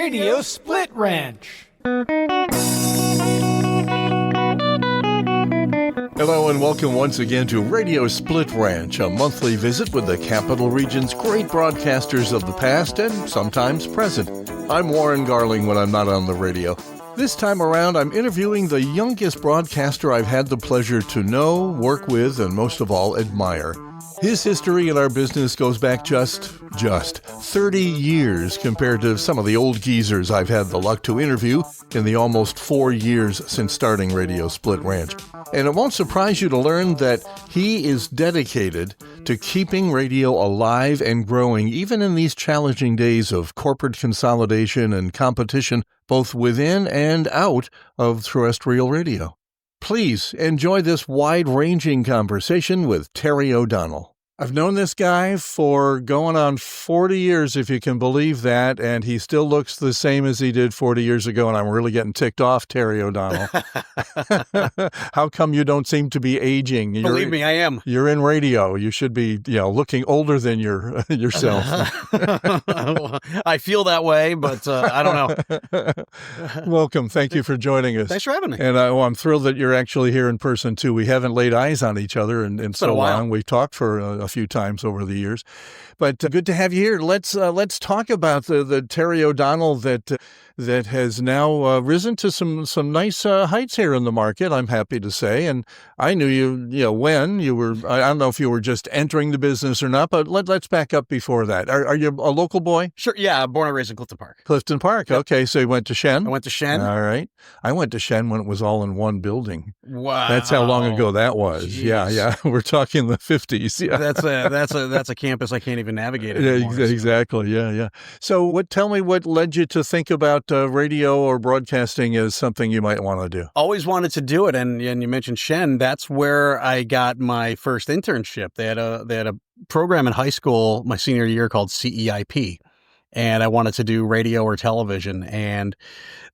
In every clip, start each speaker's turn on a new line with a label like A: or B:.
A: Radio Split Ranch.
B: Hello and welcome once again to Radio Split Ranch, a monthly visit with the Capital Region's great broadcasters of the past and sometimes present. I'm Warren Garling when I'm not on the radio. This time around, I'm interviewing the youngest broadcaster I've had the pleasure to know, work with, and most of all, admire. His history in our business goes back just 30 years compared to some of the old geezers I've had the luck to interview in the almost 4 years since starting Radio Split Ranch. And it won't surprise you to learn that he is dedicated to keeping radio alive and growing, even in these challenging days of corporate consolidation and competition, both within and out of terrestrial radio. Please enjoy this wide-ranging conversation with Terry O'Donnell. I've known this guy for going on 40 years, if you can believe that, and he still looks the same as he did 40 years ago, and I'm really getting ticked off, Terry O'Donnell. How come you don't seem to be aging?
C: Believe me, I am.
B: You're in radio. You should be, looking older than yourself.
C: I feel that way, but I don't know.
B: Welcome. Thank you for joining us.
C: Thanks for having me.
B: And I'm thrilled that you're actually here in person, too. We haven't laid eyes on each other in so long. We've talked for a few times over the years, but good to have you here. Let's talk about the Terry O'Donnell that has now risen to some nice heights here in the market, I'm happy to say. And I knew you, when you were, I don't know if you were just entering the business or not, but let's back up before that. Are you a local boy?
C: Sure. Yeah. Born and raised in Clifton Park.
B: Clifton Park. Yep. Okay. So you went to Shen?
C: I went to Shen.
B: All right. I went to Shen when it was all in one building.
C: Wow.
B: That's how long ago that was.
C: Jeez.
B: Yeah. We're talking the 50s. Yeah.
C: That's a campus I can't even navigate anymore.
B: Exactly. Yeah. So tell me what led you to think about radio or broadcasting as something you might want to do?
C: Always wanted to do it. And you mentioned Shen. That's where I got my first internship. They had a program in high school my senior year called CEIP. And I wanted to do radio or television. And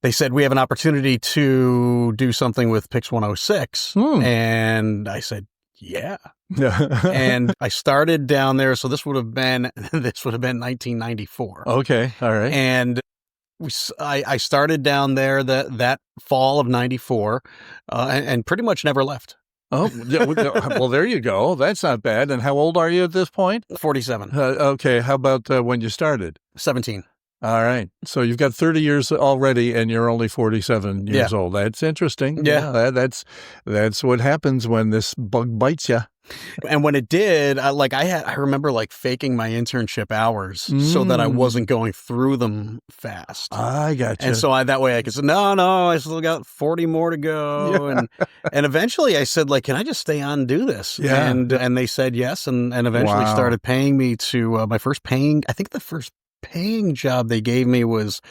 C: they said, we have an opportunity to do something with Pix 106. And I said, yeah. And I started down there. So this would have been 1994.
B: Okay. All right.
C: And I started down there that fall of 94 and pretty much never left.
B: Oh, well, there you go. That's not bad. And how old are you at this point?
C: 47.
B: Okay. How about when you started?
C: 17.
B: All right. So you've got 30 years already and you're only 47 years old. That's interesting.
C: Yeah.
B: That's what happens when this bug bites you.
C: And when it did, I remember faking my internship hours so that I wasn't going through them fast.
B: I got you.
C: And so that way I could say, no, I still got 40 more to go. Yeah. And eventually I said, can I just stay on and do this?
B: Yeah.
C: And they said yes. And eventually started paying me to the first paying job they gave me was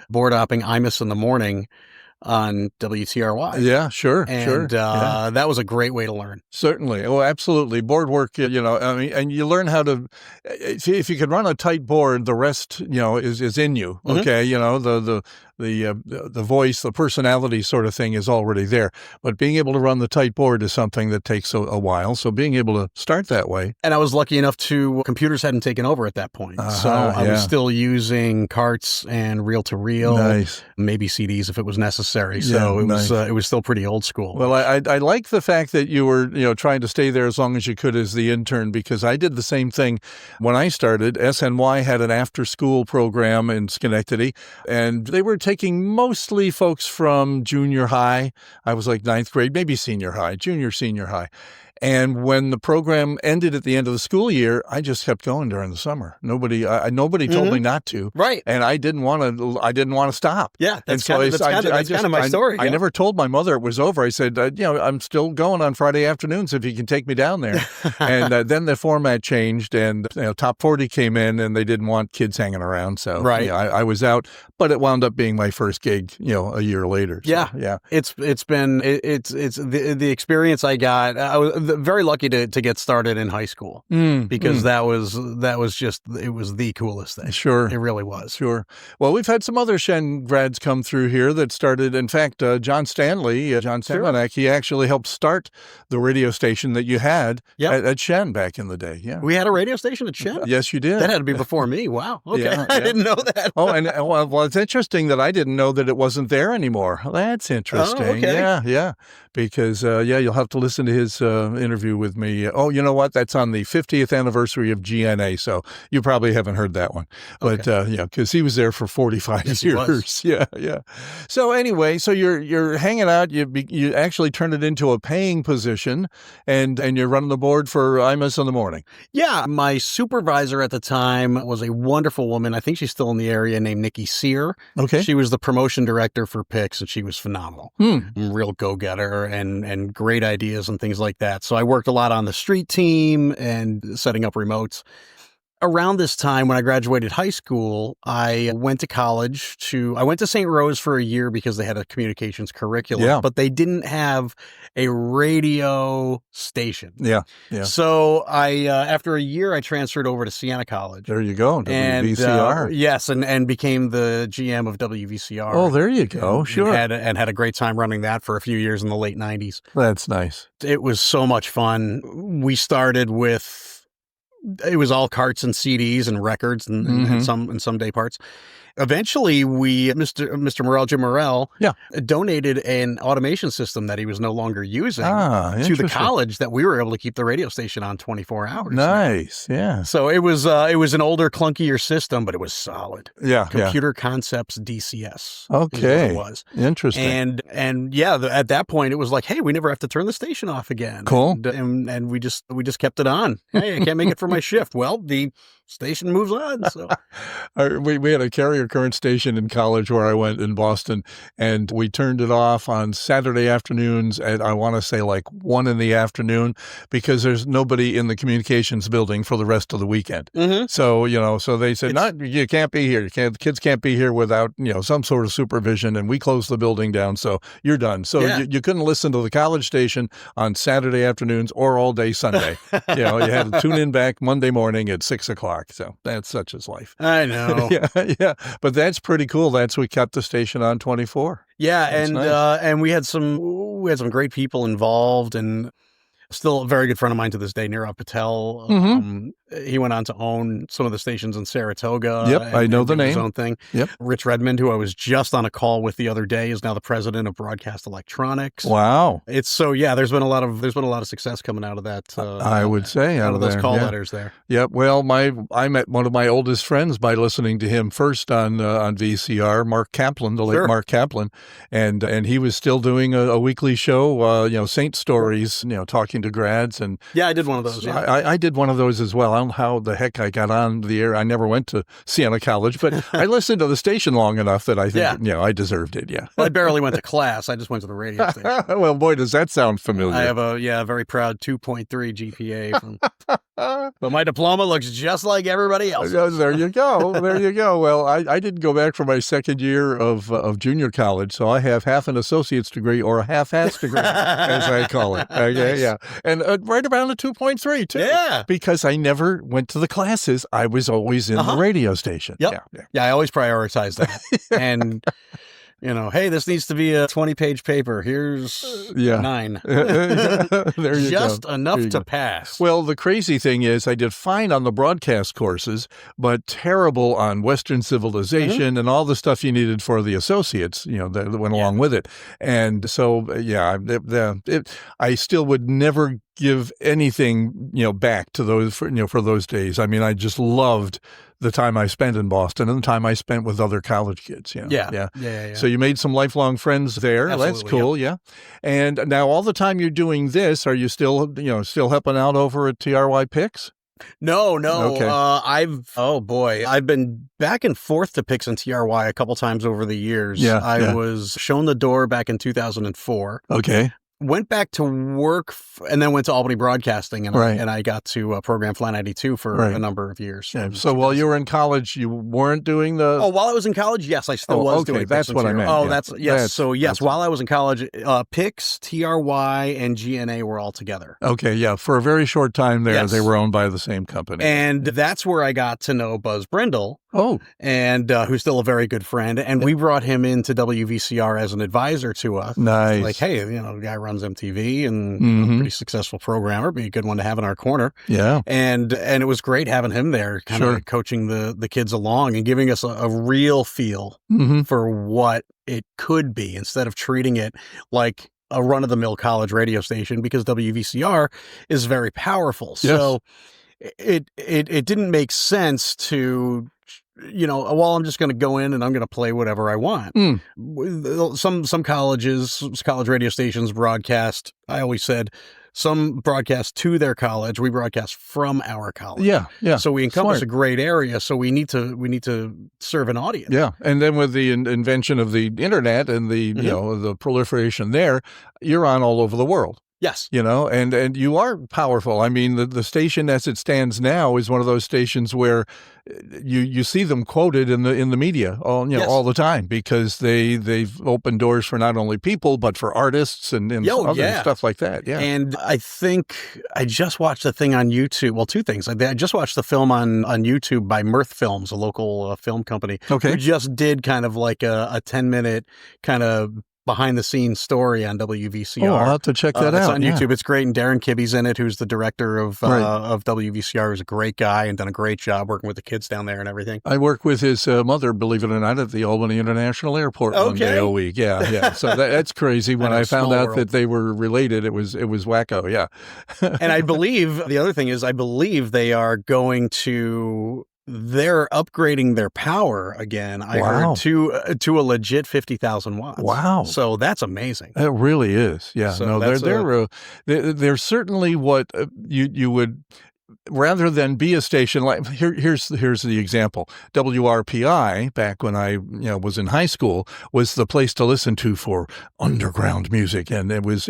C: board hopping Imus in the morning on WTRY.
B: Yeah, sure.
C: That was a great way to learn.
B: Certainly. Oh, absolutely. Board work, and you learn how to, if you can run a tight board, the rest, is in you. Okay. The voice, the personality sort of thing is already there. But being able to run the tight board is something that takes a while. So being able to start that way.
C: And I was lucky enough computers hadn't taken over at that point. So I was still using carts and reel-to-reel,
B: nice.
C: Maybe CDs if it was necessary. So it was still pretty old school.
B: Well, I like the fact that you were, trying to stay there as long as you could as the intern, because I did the same thing when I started. SNY had an after-school program in Schenectady, and they were taking mostly folks from junior high. I was like ninth grade, maybe senior high, senior high. And when the program ended at the end of the school year, I just kept going during the summer. Nobody told me not to.
C: Right.
B: And I didn't want to stop.
C: Yeah. That's kind of my story.
B: I never told my mother it was over. I said, I'm still going on Friday afternoons if you can take me down there. And then the format changed and Top 40 came in and they didn't want kids hanging around. So I was out, but it wound up being my first gig, a year later. So,
C: yeah. It's the experience I got. very lucky to get started in high school because that was just, it was the coolest thing.
B: Sure.
C: It really was.
B: Sure. Well, we've had some other Shen grads come through here that started, in fact, John Stanley, John Stamanek, he actually helped start the radio station that you had at Shen back in the day. Yeah.
C: We had a radio station at Shen?
B: Yes, you did.
C: That had to be before me. Wow. Okay.
B: Yeah,
C: I didn't know that.
B: Oh, and well, it's interesting that I didn't know that it wasn't there anymore. That's interesting.
C: Oh, okay.
B: Yeah. Because, you'll have to listen to his interview with me. Oh, you know what? That's on the 50th anniversary of GNA, so you probably haven't heard that one. But, because he was there for 45 years.
C: He was.
B: Yeah. So anyway, so you're hanging out. You actually turned it into a paying position, and you're running the board for IMUS in the morning.
C: Yeah. My supervisor at the time was a wonderful woman. I think she's still in the area, named Nikki Sear.
B: Okay.
C: She was the promotion director for PIX, and she was phenomenal. Real go-getter and great ideas and things like that. So I worked a lot on the street team and setting up remotes. Around this time, when I graduated high school, I went to college I went to St. Rose for a year because they had a communications curriculum, but they didn't have a radio station.
B: Yeah.
C: So after a year, I transferred over to Siena College.
B: There you go, WVCR.
C: Yes, and became the GM of WVCR.
B: Oh, there you go. Sure.
C: And had a great time running that for a few years in the late 90s.
B: That's nice.
C: It was so much fun. We started with, it was all carts and CDs and records and some day parts. Eventually, Mr. Morel, Jim Morel, donated an automation system that he was no longer using to the college that we were able to keep the radio station on 24 hours.
B: Nice, yeah.
C: So it was an older, clunkier system, but it was solid.
B: Yeah,
C: Computer Concepts DCS.
B: Okay,
C: it was
B: interesting.
C: And at that point, it was like, hey, we never have to turn the station off again.
B: Cool.
C: And we just kept it on. Hey, I can't make it for my shift. Well, the station moves on. So
B: we had a carrier current station in college where I went in Boston, and we turned it off on Saturday afternoons at, I want to say, like 1 p.m. because there's nobody in the communications building for the rest of the weekend. So, so they said, you can't be here. The kids can't be here without, some sort of supervision, and we closed the building down. So you're done. So you couldn't listen to the college station on Saturday afternoons or all day Sunday. You had to tune in back Monday morning at 6:00. So that's such is life.
C: I know.
B: Yeah. But that's pretty cool. We kept the station on 24.
C: Yeah.
B: That's
C: and
B: nice.
C: And we had some great people involved, and still a very good friend of mine to this day, Nirav Patel. He went on to own some of the stations in Saratoga.
B: Yep, I know the name.
C: His own thing.
B: Yep.
C: Rich Redmond, who I was just on a call with the other day, is now the president of Broadcast Electronics.
B: Wow.
C: There's been a lot of success coming out of that.
B: I would say
C: out of those
B: there.
C: call letters there.
B: Yep. Well, I met one of my oldest friends by listening to him first on VCR, Mark Kaplan, the late Mark Kaplan, and he was still doing a weekly show, Saint Stories, talking to grads. And
C: yeah, I did one of those. Yeah.
B: I did one of those as well. I don't know how the heck I got on the air. I never went to Siena College, but I listened to the station long enough that I think, I deserved it. Yeah.
C: Well, I barely went to class. I just went to the radio station.
B: Well, boy, does that sound familiar.
C: I have a very proud 2.3 GPA. But my diploma looks just like everybody else.
B: There you go. Well, I didn't go back for my second year of junior college, so I have half an associate's degree or a half-ass degree, as I call it. Okay, nice. Yeah. And right around a 2.3, too.
C: Yeah.
B: Because I never went to the classes. I was always in the radio station.
C: Yep. Yeah, I always prioritize that. And hey, this needs to be a 20-page paper. Here's 9.
B: There you
C: Just
B: go.
C: enough to pass.
B: Well, the crazy thing is I did fine on the broadcast courses, but terrible on Western civilization and all the stuff you needed for the associates, that went along with it. And so, I still would never give anything, back to those, for those days. I mean, I just loved the time I spent in Boston and the time I spent with other college kids. Yeah. So you made some lifelong friends there.
C: Absolutely,
B: That's cool. Yeah. And now all the time you're doing this, are you still helping out over at TRY Picks?
C: No.
B: Okay.
C: I've been back and forth to Picks and TRY a couple times over the years.
B: Yeah.
C: I was shown the door back in 2004.
B: Okay.
C: went back to work and then went to Albany Broadcasting, and
B: Right.
C: I got to program Flat 92 for
B: Right.
C: a number of years.
B: Yeah. So while you were in college, you weren't doing the...
C: Oh, while I was in college, yes, I still was doing
B: that's
C: Pix
B: what I
C: and
B: meant.
C: TRY. Oh,
B: Yeah.
C: that's, yes.
B: That's
C: While I was in college, Pix, TRY, and GNA were all together.
B: Okay, yeah. For a very short time there,
C: Yes.
B: they were owned by the same company.
C: And that's where I got to know Buzz Brindle,
B: Oh,
C: and who's still a very good friend. And we brought him into WVCR as an advisor to us.
B: nice.
C: Like, hey, the guy runs MTV and
B: Mhm.
C: pretty successful programmer, be a good one to have in our corner.
B: Yeah.
C: And it was great having him there, kind
B: Sure.
C: of coaching the kids along and giving us a real feel
B: Mm-hmm.
C: for what it could be, instead of treating it like a run-of-the-mill college radio station, because WVCR is very powerful.
B: Yes.
C: So it didn't make sense to, well, I'm just going to go in and I'm going to play whatever I want. Some colleges, college radio stations broadcast. I always said some broadcast to their college. We broadcast from our college.
B: Yeah, yeah.
C: So we encompass
B: Smart.
C: a great area. So we need to serve an audience.
B: Yeah, and then with the invention of the internet and the the proliferation there, you're on all over the world.
C: Yes.
B: And you are powerful. I mean, the station as it stands now is one of those stations where you see them quoted in the media
C: Yes.
B: all the time, because they've opened doors for not only people but for artists and other stuff like that. Yeah.
C: And I think I just watched a thing on YouTube. Well, two things. I just watched the film on YouTube by Mirth Films, a local film company.
B: Okay.
C: Who just did kind of like a 10-minute kind of behind the scenes story on WVCR.
B: Oh, I'll have to check that
C: It's
B: out.
C: on
B: Yeah.
C: YouTube. It's great. And Darren Kibbe's in it, who's the director of
B: Right.
C: WVCR, who's a great guy and done a great job working with the kids down there and everything.
B: I work with his mother, believe it or not, at the Albany International Airport one day a week. Yeah, yeah. So that's crazy. When I found
C: small
B: out
C: world.
B: that they were related, it was wacko. Yeah.
C: And I believe the other thing is, I believe they are going to... They're upgrading their power again. I
B: Wow.
C: heard to a legit 50,000 watts.
B: Wow.
C: So that's amazing.
B: It really is. Yeah.
C: So
B: No,
C: that's
B: they're certainly what you would, rather than be a station like here's the example. WRPI, back when I was in high school, was the place to listen to for underground music, and it was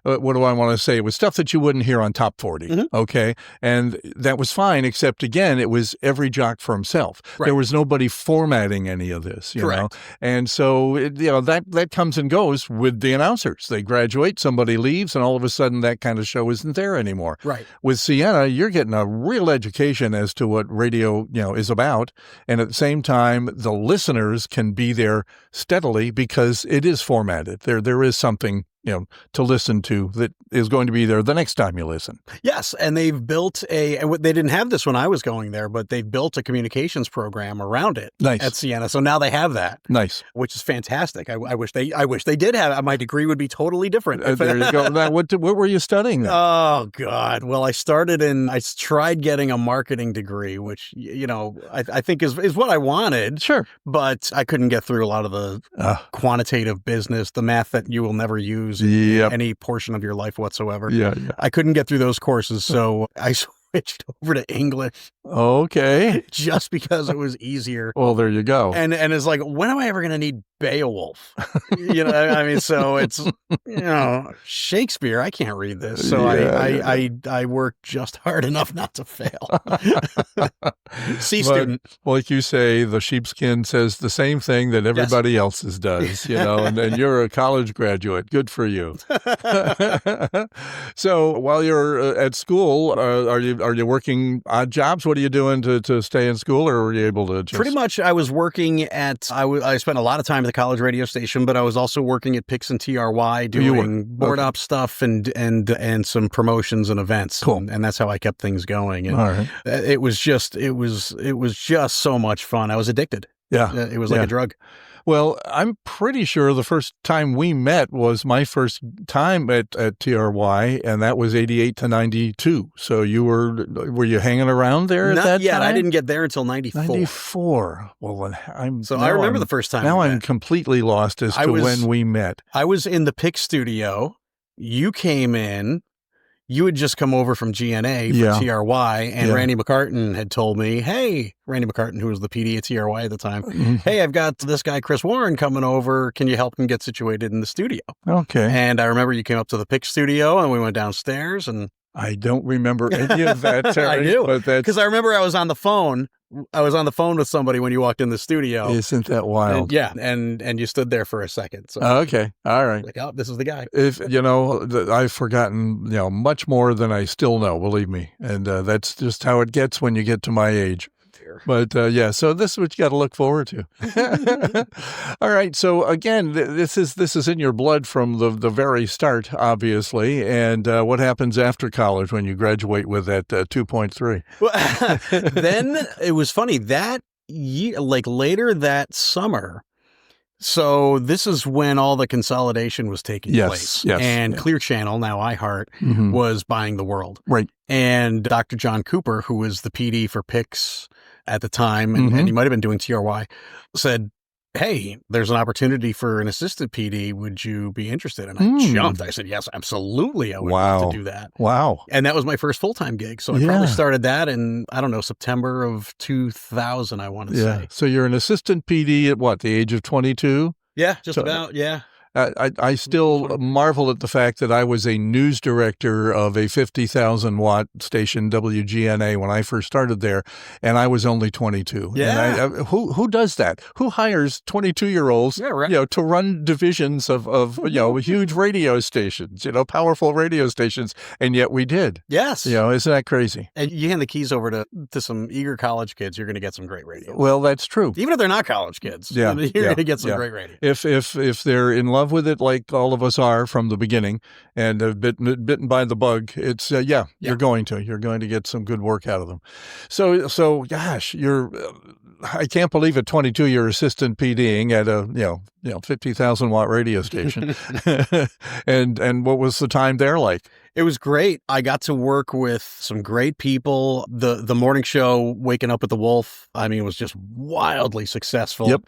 B: what do I want to say? It was stuff that you wouldn't hear on Top 40.
C: Mm-hmm.
B: Okay, and that was fine, except again, it was every jock for himself.
C: Right.
B: There was nobody formatting any of this. You know,
C: Correct.
B: and so that comes and goes with the announcers. They graduate, somebody leaves, and all of a sudden that kind of show isn't there anymore.
C: Right.
B: With Sienna, you're getting a real education as to what radio, is about. And at the same time, the listeners can be there steadily because it is formatted. There is something, to listen to that is going to be there the next time you listen.
C: Yes, and they've built they didn't have this when I was going there, but they've built a communications program around it
B: Nice.
C: at Sienna. So now they have that,
B: Nice.
C: which is fantastic. I wish they did have it. My degree would be totally different.
B: There you go. Now, what were you studying then?
C: Oh God! Well, I tried getting a marketing degree, which I think is what I wanted.
B: Sure.
C: But I couldn't get through a lot of the quantitative business, the math that you will never use in
B: Yep.
C: any portion of your life whatsoever.
B: Yeah.
C: I couldn't get through those courses, so I switched over to English
B: Okay.
C: just because it was easier.
B: Well, there you go.
C: And it's like, when am I ever going to need Beowulf? I mean, so it's, Shakespeare, I can't read this. So I work just hard enough not to fail. C student.
B: Like you say, the sheepskin says the same thing that everybody else's does, and you're a college graduate. Good for you. So while you're at school, are you working odd jobs? What are you doing to stay in school, or were you able to just...
C: Pretty much, I was working at, I spent a lot of time at the college radio station, but I was also working at Pix and TRY doing board op stuff and some promotions and events.
B: Cool.
C: And that's how I kept things going. And
B: All right.
C: it was just so much fun. I was addicted.
B: Yeah.
C: It was like a drug.
B: Well, I'm pretty sure the first time we met was my first time at TRY, and that was 88 to 92. So were you hanging around there at that
C: yet.
B: time?
C: I didn't get there until 94.
B: 94. Well,
C: I remember the first time.
B: Now
C: we
B: I'm
C: met.
B: completely lost as to when we met.
C: I was in the Pix studio. You came in. you had just come over from GNA for
B: Yeah.
C: TRY, and
B: Yeah.
C: Randy McCartan had told me, hey, Randy McCartan, who was the PD at TRY at the time,
B: Mhm.
C: hey, I've got this guy, Chris Warren, coming over. Can you help him get situated in the studio?
B: Okay.
C: And I remember you came up to the Pick studio, and we went downstairs, and
B: I don't remember any of that, Terry.
C: I do,
B: But that's,
C: because I remember I was on the phone. I was on the phone with somebody when you walked in the studio.
B: isn't that wild?
C: And you stood there for a second. So
B: Okay. All right.
C: like, oh, this is the guy.
B: If I've forgotten much more than I still know, believe me, and that's just how it gets when you get to my age. But so this is what you got to look forward to. All right. So again, this is in your blood from the very start, obviously. And what happens after college when you graduate with that 2.3?
C: Well, then it was funny that year, like later that summer. So this is when all the consolidation was taking place.
B: Yes.
C: And
B: Yeah.
C: Clear Channel, now iHeart,
B: Mhm.
C: was buying the world.
B: Right.
C: And Dr. John Cooper, who was the PD for Pix at the time,
B: Mhm.
C: and he might have been doing TRY, said, hey, there's an opportunity for an assistant PD. Would you be interested? And I jumped. I said, yes, absolutely. I would love to do that.
B: Wow.
C: And that was my first full-time gig. So I probably started that in, I don't know, September of 2000, I want to say.
B: So you're an assistant PD at what, the age of 22?
C: Yeah, just
B: So-
C: about, yeah.
B: I still marvel at the fact that I was a news director of a 50,000 watt station, WGNA, when I first started there, and I was only 22.
C: Yeah.
B: And who does that? Who hires 22-year-olds,
C: Yeah, right.
B: to run divisions of huge radio stations, powerful radio stations, and yet we did.
C: Yes.
B: Isn't that crazy?
C: And you hand the keys over to some eager college kids, you're going to get some great radio.
B: Well, that's true.
C: Even if they're not college kids,
B: Yeah,
C: you're
B: yeah,
C: going to get some
B: yeah.
C: great radio.
B: If they're in love with it, like all of us are from the beginning, and have bitten by the bug, it's you're going to get some good work out of them. So gosh, I can't believe at 22 you're assistant PDing at a 50,000 watt radio station. and what was the time there like?
C: It was great. I got to work with some great people. The morning show, Waking Up with the Wolf, I mean, it was just wildly successful.
B: Yep.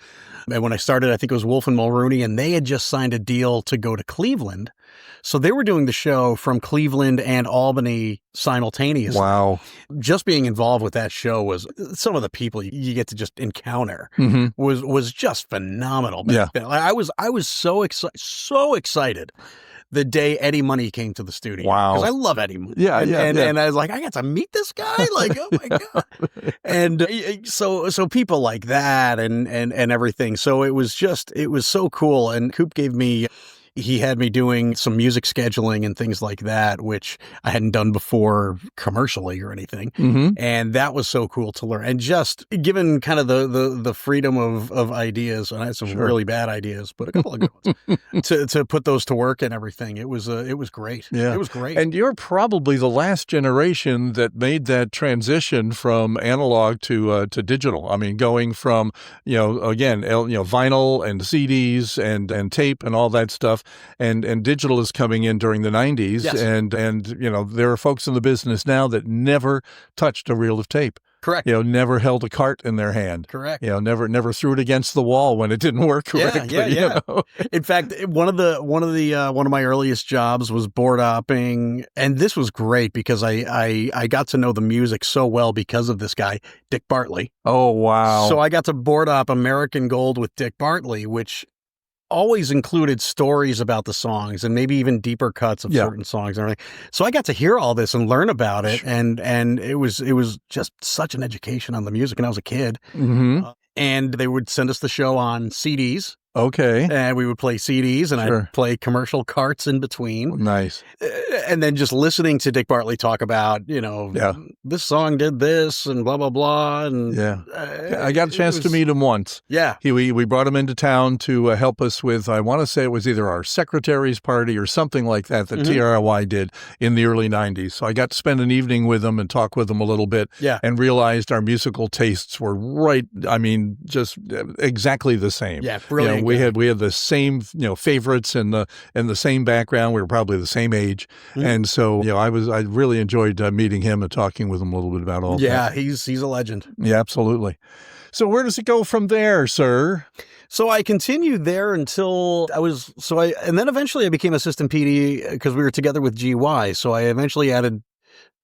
C: And when I started, I think it was Wolf and Mulrooney, and they had just signed a deal to go to Cleveland. So they were doing the show from Cleveland and Albany simultaneously.
B: Wow.
C: Just being involved with that show was some of the people you get to just encounter
B: Mm-hmm.
C: was just phenomenal.
B: Yeah.
C: I was so excited the day Eddie Money came to the studio.
B: Wow.
C: Because I love Eddie Money.
B: Yeah,
C: and I was like, I got to meet this guy? Like, oh my God. And so people like that and everything. So it was so cool. And Coop he had me doing some music scheduling and things like that, which I hadn't done before commercially or anything.
B: Mm-hmm.
C: And that was so cool to learn. And just given kind of the freedom of ideas, and I had some really bad ideas, but a couple of good ones, to put those to work and everything. It was great.
B: Yeah.
C: It was great.
B: And you're probably the last generation that made that transition from analog to digital. I mean, going from, vinyl and CDs and tape and all that stuff. And digital is coming in during the 90s.
C: Yes.
B: And there are folks in the business now that never touched a reel of tape.
C: Correct.
B: Never held a cart in their hand.
C: Correct.
B: Never threw it against the wall when it didn't work correctly.
C: Yeah. In fact, one of my earliest jobs was board opping, and this was great because I got to know the music so well because of this guy, Dick Bartley.
B: Oh, wow.
C: So I got to board op American Gold with Dick Bartley, which always included stories about the songs and maybe even deeper cuts of certain songs and everything. So I got to hear all this and learn about it. And it was just such an education on the music. And I was a kid.
B: Mm-hmm.
C: And they would send us the show on CDs.
B: Okay.
C: And we would play CDs and I'd play commercial carts in between.
B: Nice.
C: And then just listening to Dick Bartley talk about, this song did this and blah, blah, blah. And
B: I got a chance to meet him once.
C: Yeah.
B: We brought him into town to help us with, I want to say it was either our secretary's party or something like that TRY did in the early 90s. So I got to spend an evening with him and talk with him a little bit and realized our musical tastes were just exactly the same.
C: Yeah, brilliant.
B: We had the same, favorites and the same background. We were probably the same age. Mm-hmm. And so, I really enjoyed meeting him and talking with him a little bit about all that.
C: Yeah, he's a legend.
B: Yeah, absolutely. So where does it go from there, sir?
C: So I continued there until and then eventually I became assistant PD because we were together with GY. So I eventually added,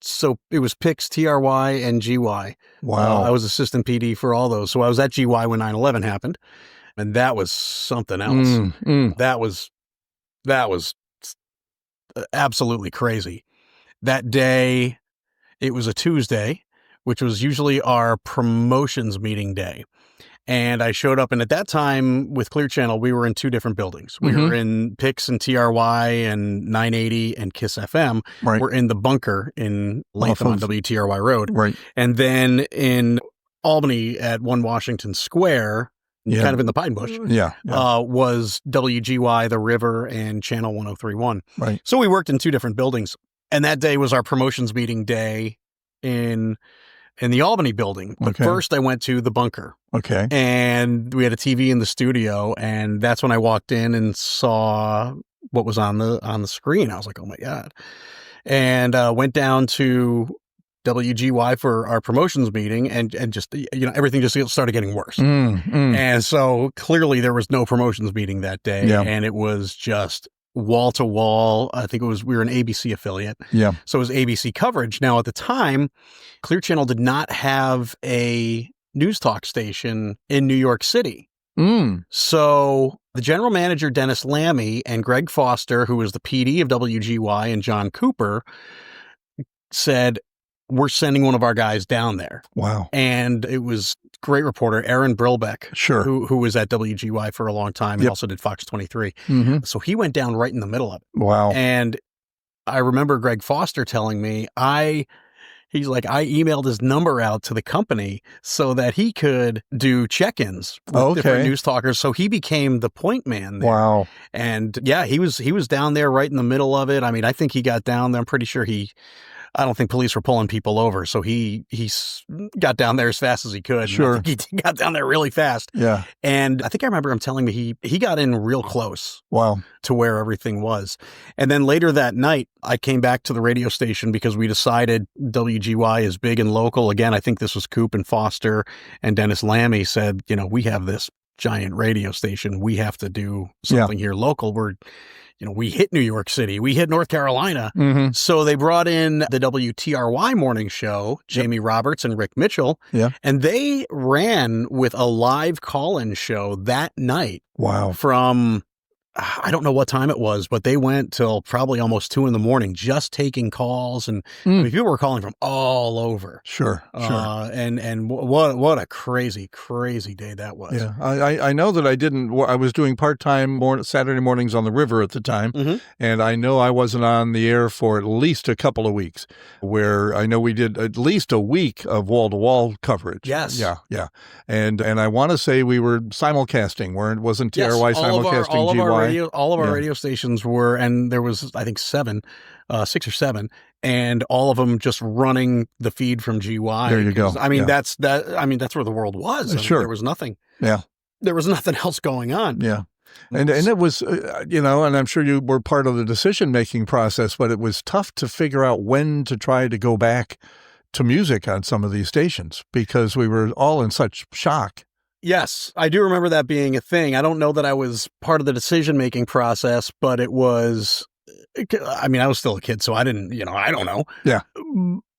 C: so it was PIX, TRY, and GY.
B: Wow.
C: I was assistant PD for all those. So I was at GY when 9/11 happened, and that was something else. That was absolutely crazy. That day, it was a Tuesday, which was usually our promotions meeting day. And I showed up, and at that time with Clear Channel, we were in two different buildings. We were in PIX and TRY and 980 and KISS FM.
B: Right.
C: We're in the bunker in Latham on WTRY Road.
B: Right.
C: And then in Albany at 1 Washington Square, kind of in the Pine Bush, was WGY, The River, and Channel 103.1.
B: Right.
C: So we worked in two different buildings. And that day was our promotions meeting day in the Albany building. But first I went to the bunker.
B: Okay.
C: And we had a TV in the studio, and that's when I walked in and saw what was on the screen. I was like, oh my God. And went down to WGY for our promotions meeting, and just, everything just started getting worse. And so clearly there was no promotions meeting that day, and it was just wall to wall. I think we were an ABC affiliate. Yeah. So it was ABC coverage. Now at the time, Clear Channel did not have a news talk station in New York City. So the general manager, Dennis Lammy, and Greg Foster, who was the PD of WGY, and John Cooper, said, we're sending one of our guys down there.
B: Wow.
C: And it was great reporter, Aaron Brilbeck, who was at WGY for a long time and also did Fox 23. So he went down right in the middle of it.
B: Wow.
C: And I remember Greg Foster telling me, he's like, I emailed his number out to the company so that he could do check-ins with different news talkers. So he became the point man there. Wow. And yeah, he was down there right in the middle of it. I mean, I think he got down there. I'm pretty sure I don't think police were pulling people over. So he got down there as fast as he could.
B: Sure.
C: I think he got down there really fast.
B: Yeah.
C: And I think I remember him telling me he got in real close.
B: Wow.
C: To where everything was. And then later that night, I came back to the radio station because we decided WGY is big and local. Again, I think this was Coop and Foster, and Dennis Lammy said, we have this giant radio station. We have to do something here local. We hit New York City. We hit North Carolina. So they brought in the WTRY morning show, Jamie Roberts and Rick Mitchell. Yeah. And they ran with a live call-in show that night.
B: Wow.
C: From, I don't know what time it was, but they went till probably almost 2 a.m, just taking calls. And I mean, people were calling from all over.
B: Sure.
C: And what a crazy, crazy day that was.
B: Yeah. I know that I was doing part-time Saturday mornings on the river at the time. And I know I wasn't on the air for at least a couple of weeks, where I know we did at least a week of wall-to-wall coverage.
C: Yes.
B: Yeah. And I want to say we were simulcasting, wasn't TRY simulcasting GY?
C: All of our radio stations were, and there was, I think, 6 or 7, and all of them just running the feed from GY.
B: There you go.
C: I mean, that's where the world was.
B: Sure.
C: There was nothing.
B: Yeah.
C: There was nothing else going on.
B: Yeah. And it was, and I'm sure you were part of the decision-making process, but it was tough to figure out when to try to go back to music on some of these stations because we were all in such shock.
C: Yes, I do remember that being a thing. I don't know that I was part of the decision-making process, but it was, I mean, I was still a kid, so I didn't, I don't know.
B: Yeah.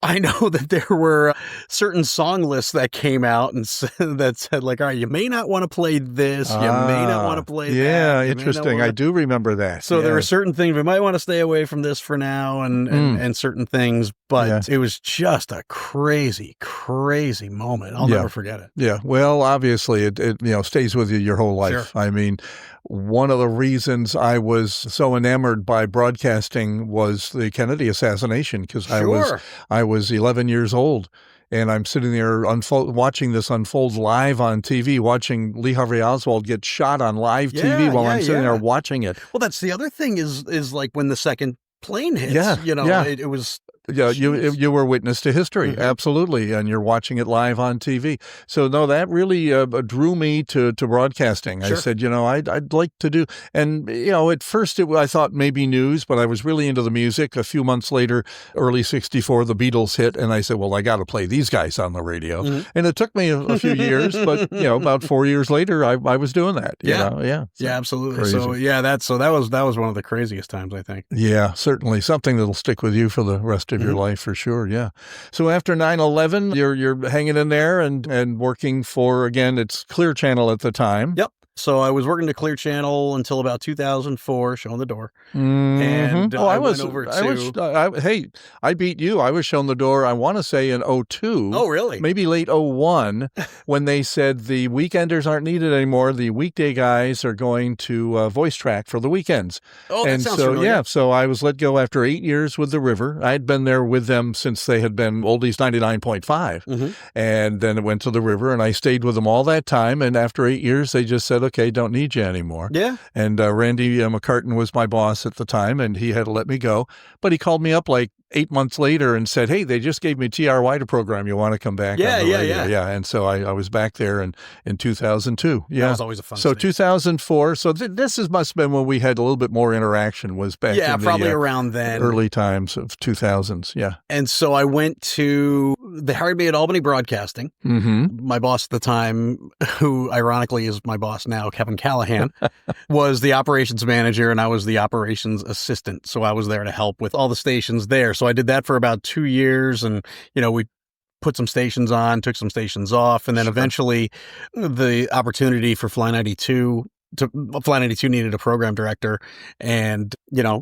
C: I know that there were certain song lists that came out and that said, like, all right, you may not want to play this, you may not want to play that.
B: Yeah, interesting. I do remember that.
C: So there were certain things, we might want to stay away from this for now and certain things, but it was just a crazy, crazy moment. I'll never forget it.
B: Yeah. Well, obviously it stays with you your whole life.
C: Sure.
B: I mean, one of the reasons I was so enamored by broadcasting was the Kennedy assassination, because I was 11 years old, and I'm sitting there watching this unfold live on TV, watching Lee Harvey Oswald get shot on live TV while I'm sitting there watching it.
C: Well, that's the other thing is like when the second plane hits, it was
B: Yeah, you were witness to history,
C: Mm-hmm.
B: absolutely, and you're watching it live on TV. So no, that really drew me to broadcasting.
C: Sure.
B: I said, I'd like to do, and at first I thought maybe news, but I was really into the music. A few months later, early '64, the Beatles hit, and I said, well, I got to play these guys on the radio.
C: Mm-hmm.
B: And it took me a few years, but about 4 years later, I was doing that.
C: Yeah,
B: So,
C: absolutely.
B: crazy.
C: So that was one of the craziest times, I think.
B: Yeah, certainly something that'll stick with you for the rest of your life for sure. Yeah. So after 9/11, you're hanging in there and working for, again, it's Clear Channel at the time.
C: Yep. So I was working to Clear Channel until about 2004, showing the door.
B: Mm-hmm.
C: And
B: I
C: went over to...
B: hey, I beat you. I was shown the door, I want to say in '02.
C: Oh, really?
B: Maybe late '01 when they said the weekenders aren't needed anymore. The weekday guys are going to voice track for the weekends.
C: Oh, that
B: and
C: sounds
B: so,
C: familiar.
B: yeah, so I was let go after 8 years with the River. I'd been there with them since they had been Oldies 99.5.
C: Mm-hmm.
B: And then it went to the River, and I stayed with them all that time. And after 8 years, they just said, okay, don't need you anymore.
C: Yeah.
B: And Randy McCartan was my boss at the time, and he had to let me go. But he called me up like 8 months later and said, hey, they just gave me TRY to program. You want to come back?
C: Yeah,
B: on the
C: yeah,
B: radio?
C: yeah.
B: Yeah. And so I was back there in 2002. Yeah.
C: That was always a fun
B: So
C: thing.
B: 2004. So must have been when we had a little bit more interaction, was back in
C: probably
B: the
C: around then.
B: early times of 2000s. Yeah.
C: And so I went to... They hired me at Albany Broadcasting.
B: Mm-hmm.
C: My boss at the time, who ironically is my boss now, Kevin Callahan, was the operations manager, and I was the operations assistant. So I was there to help with all the stations there. So I did that for about 2 years, and we put some stations on, took some stations off, and then eventually the opportunity for Fly 92 needed a program director, and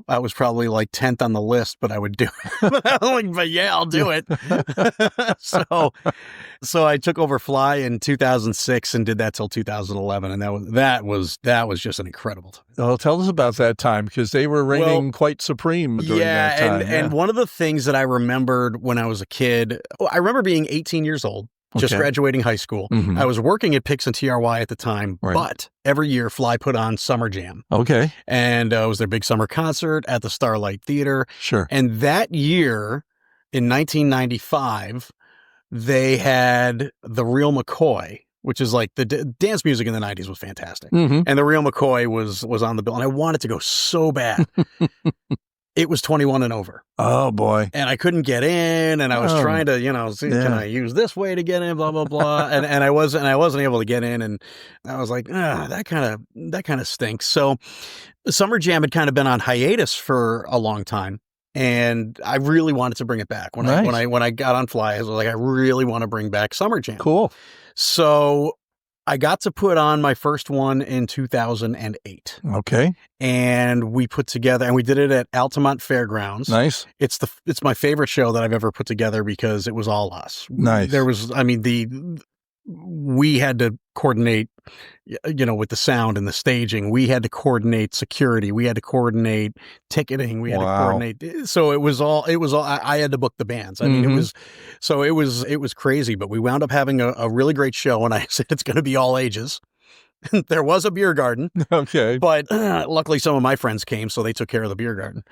C: I was probably like 10th on the list, but I would do it. But yeah, I'll do it. So I took over Fly in 2006 and did that till 2011, and that was just an incredible time.
B: Well, tell us about that time, because they were reigning quite supreme during that time.
C: And one of the things that I remembered when I was a kid, I remember being 18 years old. Just graduating high school.
B: Mm-hmm.
C: I was working at Pix and TRY at the time,
B: Right.
C: but every year Fly put on Summer Jam.
B: Okay.
C: And it was their big summer concert at the Starlight Theater.
B: Sure.
C: And that year, in 1995, they had The Real McCoy, which is like the dance music in the 90s was fantastic.
B: Mm-hmm.
C: And The Real McCoy was on the bill. And I wanted to go so bad. It was 21 and over.
B: Oh, boy.
C: And I couldn't get in, and I was trying to, see, can I use this way to get in, blah, blah, blah. and I wasn't able to get in, and I was like, that kind of stinks. So Summer Jam had kind of been on hiatus for a long time, and I really wanted to bring it back. When I got on Fly, I was like, I really want to bring back Summer Jam.
B: Cool.
C: So I got to put on my first one in 2008.
B: Okay.
C: And we put together, and we did it at Altamont Fairgrounds.
B: Nice.
C: It's my favorite show that I've ever put together because it was all us.
B: Nice.
C: We had to coordinate, with the sound and the staging. We had to coordinate security. We had to coordinate ticketing. We had to coordinate. So it was all, I had to book the bands. I mean, it was crazy, but we wound up having a really great show, and I said, it's going to be all ages. There was a beer garden.
B: Okay.
C: But luckily some of my friends came, so they took care of the beer garden.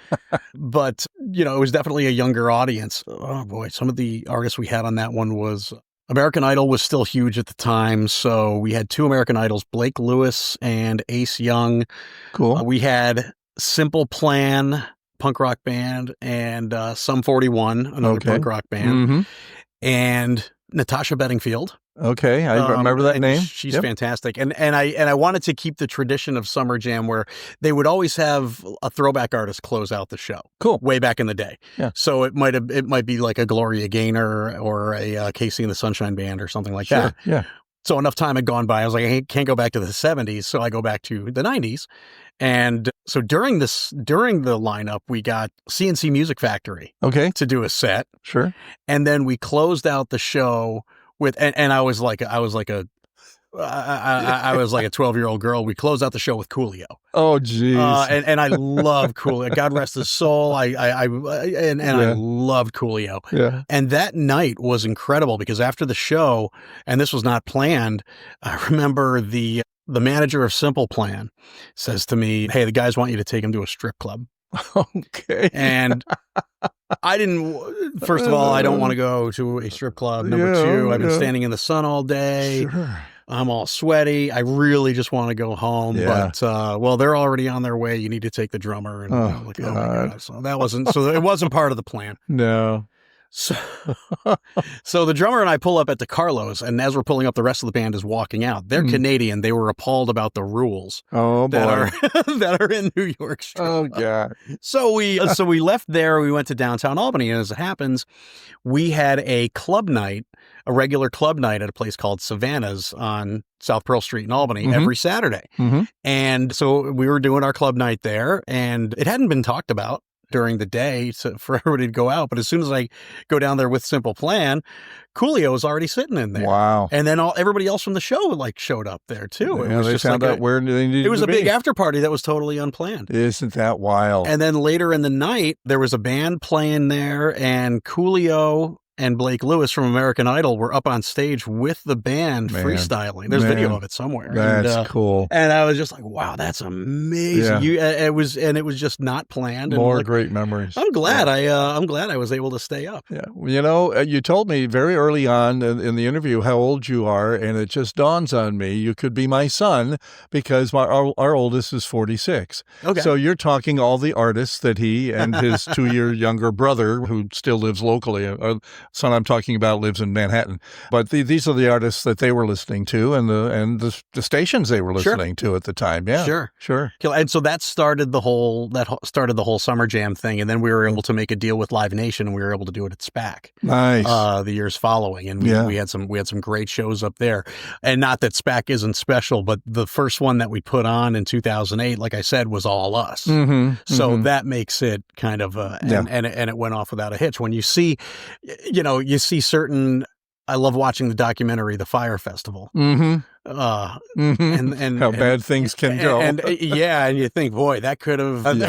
C: But, it was definitely a younger audience. Oh boy, some of the artists we had on that one was American Idol was still huge at the time. So we had 2 American Idols, Blake Lewis and Ace Young.
B: Cool.
C: We had Simple Plan, punk rock band, and Sum 41, another punk rock band,
B: Mm-hmm.
C: and Natasha Bedingfield.
B: Okay, I remember that name.
C: She's fantastic, and I wanted to keep the tradition of Summer Jam where they would always have a throwback artist close out the show.
B: Cool.
C: Way back in the day.
B: Yeah.
C: So it might be like a Gloria Gaynor or a Casey and the Sunshine Band or something like
B: Sure.
C: that.
B: Yeah.
C: So enough time had gone by. I was like, I can't go back to the 70s, so I go back to the 90s. And so during the lineup, we got CNC Music Factory
B: Okay.
C: to do a set,
B: Sure.
C: and then we closed out the show with, and I was like a 12-year-old girl. We closed out the show with Coolio.
B: Oh, geez.
C: And I love Coolio. God rest his soul. I loved Coolio.
B: Yeah.
C: And that night was incredible because after the show, and this was not planned, I remember the manager of Simple Plan says to me, "Hey, the guys want you to take him to a strip club."
B: Okay.
C: And I didn't. First of all, I don't want to go to a strip club. Number two, I've been standing in the sun all day.
B: Sure.
C: I'm all sweaty. I really just want to go home.
B: Yeah.
C: But well, they're already on their way. You need to take the drummer. And
B: Oh,
C: I'm like, oh my
B: God.
C: God. So that wasn't. So it wasn't part of the plan.
B: No.
C: So, so the drummer and I pull up at the Carlos, and as we're pulling up, the rest of the band is walking out. They're Canadian. They were appalled about the rules
B: Oh, boy.
C: that are in New York strip
B: Oh,
C: club.
B: God.
C: So we left there. We went to downtown Albany, and as it happens, we had a club night, a regular club night at a place called Savannah's on South Pearl Street in Albany every Saturday.
B: Mm-hmm.
C: And so we were doing our club night there, and it hadn't been talked about during the day for everybody to go out. But as soon as I go down there with Simple Plan, Coolio was already sitting in there.
B: Wow.
C: And then everybody else from the show showed up there too. It
B: Yeah,
C: was
B: they
C: just
B: found
C: like
B: out where they needed to be.
C: It was a big after party that was totally unplanned.
B: Isn't that wild?
C: And then later in the night, there was a band playing there, and Coolio and Blake Lewis from American Idol were up on stage with the band freestyling. There's video of it somewhere.
B: That's cool.
C: And I was just like, wow, that's amazing.
B: Yeah.
C: It was just not planned. And
B: More great memories.
C: I'm glad I'm glad I was able to stay up.
B: Yeah. You know, you told me very early on in the interview how old you are, and it just dawns on me you could be my son because our oldest is 46.
C: Okay.
B: So you're talking all the artists that he and his 2-year younger brother, who still lives locally, son I'm talking about lives in Manhattan. But these are the artists that they were listening to and the stations they were listening to at the time. Yeah. Sure.
C: And so that started the whole Summer Jam thing, and then we were able to make a deal with Live Nation, and we were able to do it at SPAC.
B: Nice.
C: The years following, and we had some great shows up there. And not that SPAC isn't special, but the first one that we put on in 2008, like I said, was all us.
B: Mm-hmm.
C: So that makes it kind of and it went off without a hitch. When you see certain. I love watching the documentary, The Fire Festival.
B: Mm-hmm.
C: And
B: how bad things can go.
C: And you think, boy, that could have been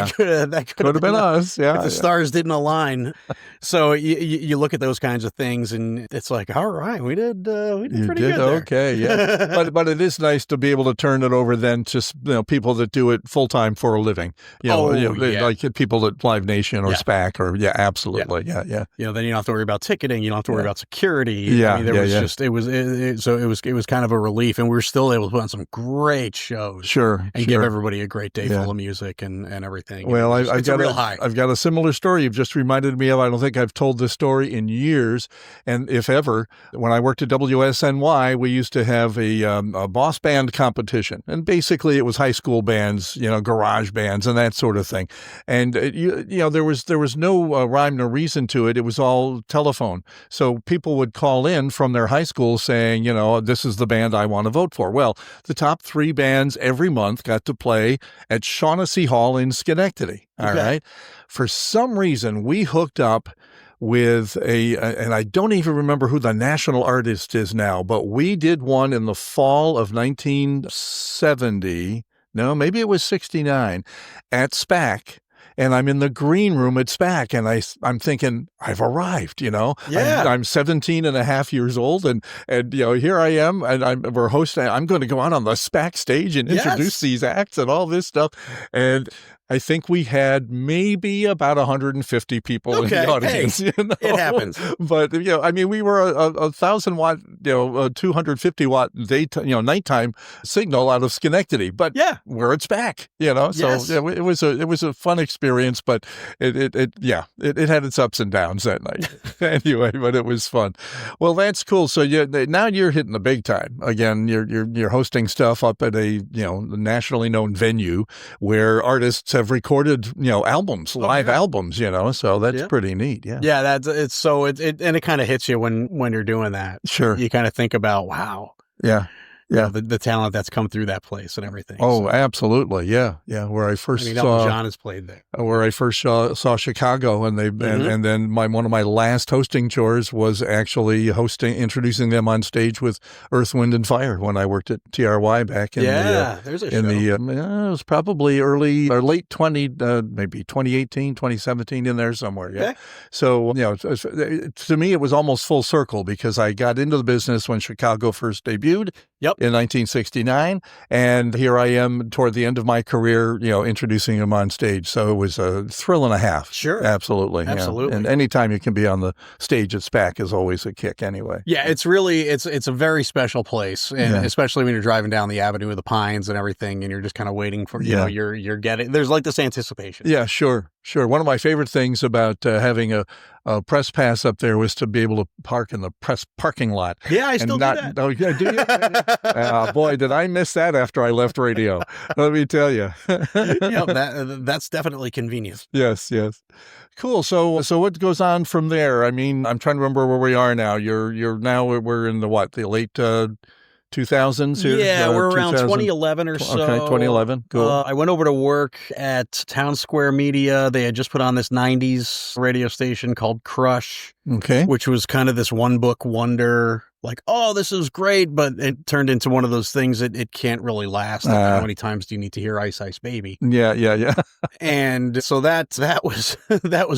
B: us. Yeah.
C: If the stars didn't align. So you look at those kinds of things, and it's like, all right, we did pretty good there.
B: Okay, yeah. but it is nice to be able to turn it over then to people that do it full time for a living. Like people at Live Nation or SPAC or absolutely, yeah.
C: Then you don't have to worry about ticketing. You don't have to worry about security.
B: Yeah,
C: I mean, it was kind of a relief, and we were still able to put on some great shows.
B: Sure.
C: Give everybody a great day full of music and everything.
B: Well,
C: I've got a real high.
B: I've got a similar story you've just reminded me of. I don't think I've told this story in years, and if ever. When I worked at WSNY, we used to have a boss band competition, and basically it was high school bands, garage bands and that sort of thing. And there was no rhyme nor reason to it. It was all telephone. So people would call in from their high school saying, this is the band I want to vote for. Well, the top 3 bands every month got to play at Shaughnessy Hall in Schenectady. All right. For some reason, we hooked up with and I don't even remember who the national artist is now, but we did one in the fall of 1970. No, maybe it was 69 at SPAC. And I'm in the green room at SPAC, and I'm thinking, I've arrived,
C: Yeah.
B: I'm 17 and a half years old, and here I am, and we're hosting. I'm going to go out on the SPAC stage and introduce these acts and all this stuff. And I think we had maybe about 150 people in the audience.
C: Hey, it happens.
B: But we were a 1,000-watt, 250-watt nighttime signal out of Schenectady. But we're at SPAC, So it was a fun experience. But it had its ups and downs that night. Anyway, but it was fun. Well, that's cool. So now you're hitting the big time again. You're hosting stuff up at a nationally known venue where artists have recorded, live albums, so that's pretty neat. Yeah.
C: Yeah. And it kind of hits you when you're doing that.
B: Sure.
C: You kind of think about, wow.
B: Yeah. Yeah.
C: The talent that's come through that place and everything.
B: Oh, absolutely. Yeah. Yeah. Where I first saw
C: John has played there.
B: Where I first saw Chicago, and and then one of my last hosting chores was actually introducing them on stage with Earth, Wind and Fire when I worked at TRY back in
C: there's a show.
B: it was probably early or late 2018, 2017 in there somewhere. Yeah.
C: Okay.
B: So, to me, it was almost full circle because I got into the business when Chicago first debuted.
C: Yep.
B: in 1969. And here I am toward the end of my career, introducing him on stage. So it was a thrill and a half.
C: Sure.
B: Absolutely.
C: Absolutely.
B: Yeah. And anytime you can be on the stage at SPAC is always a kick anyway.
C: Yeah, it's really, it's a very special place. And especially when you're driving down the Avenue of the Pines and everything, and you're just kind of waiting for, you're getting, there's like this anticipation.
B: Yeah, sure. One of my favorite things about having a press pass up there was to be able to park in the press parking lot.
C: Yeah, I still do that.
B: Oh, yeah, do you? Boy, did I miss that after I left radio. Let me tell you.
C: That's definitely convenient.
B: Yes. Cool. So what goes on from there? I mean, I'm trying to remember where we are now. We're in the late 2000s here?
C: Yeah, we're around 2011 or so.
B: Okay, 2011. Cool.
C: I went over to work at Town Square Media. They had just put on this 90s radio station called Crush, which was kind of this one-book wonder. Like, oh, this is great, but it turned into one of those things that it can't really last. Like, how many times do you need to hear Ice Ice Baby?
B: Yeah.
C: And so that was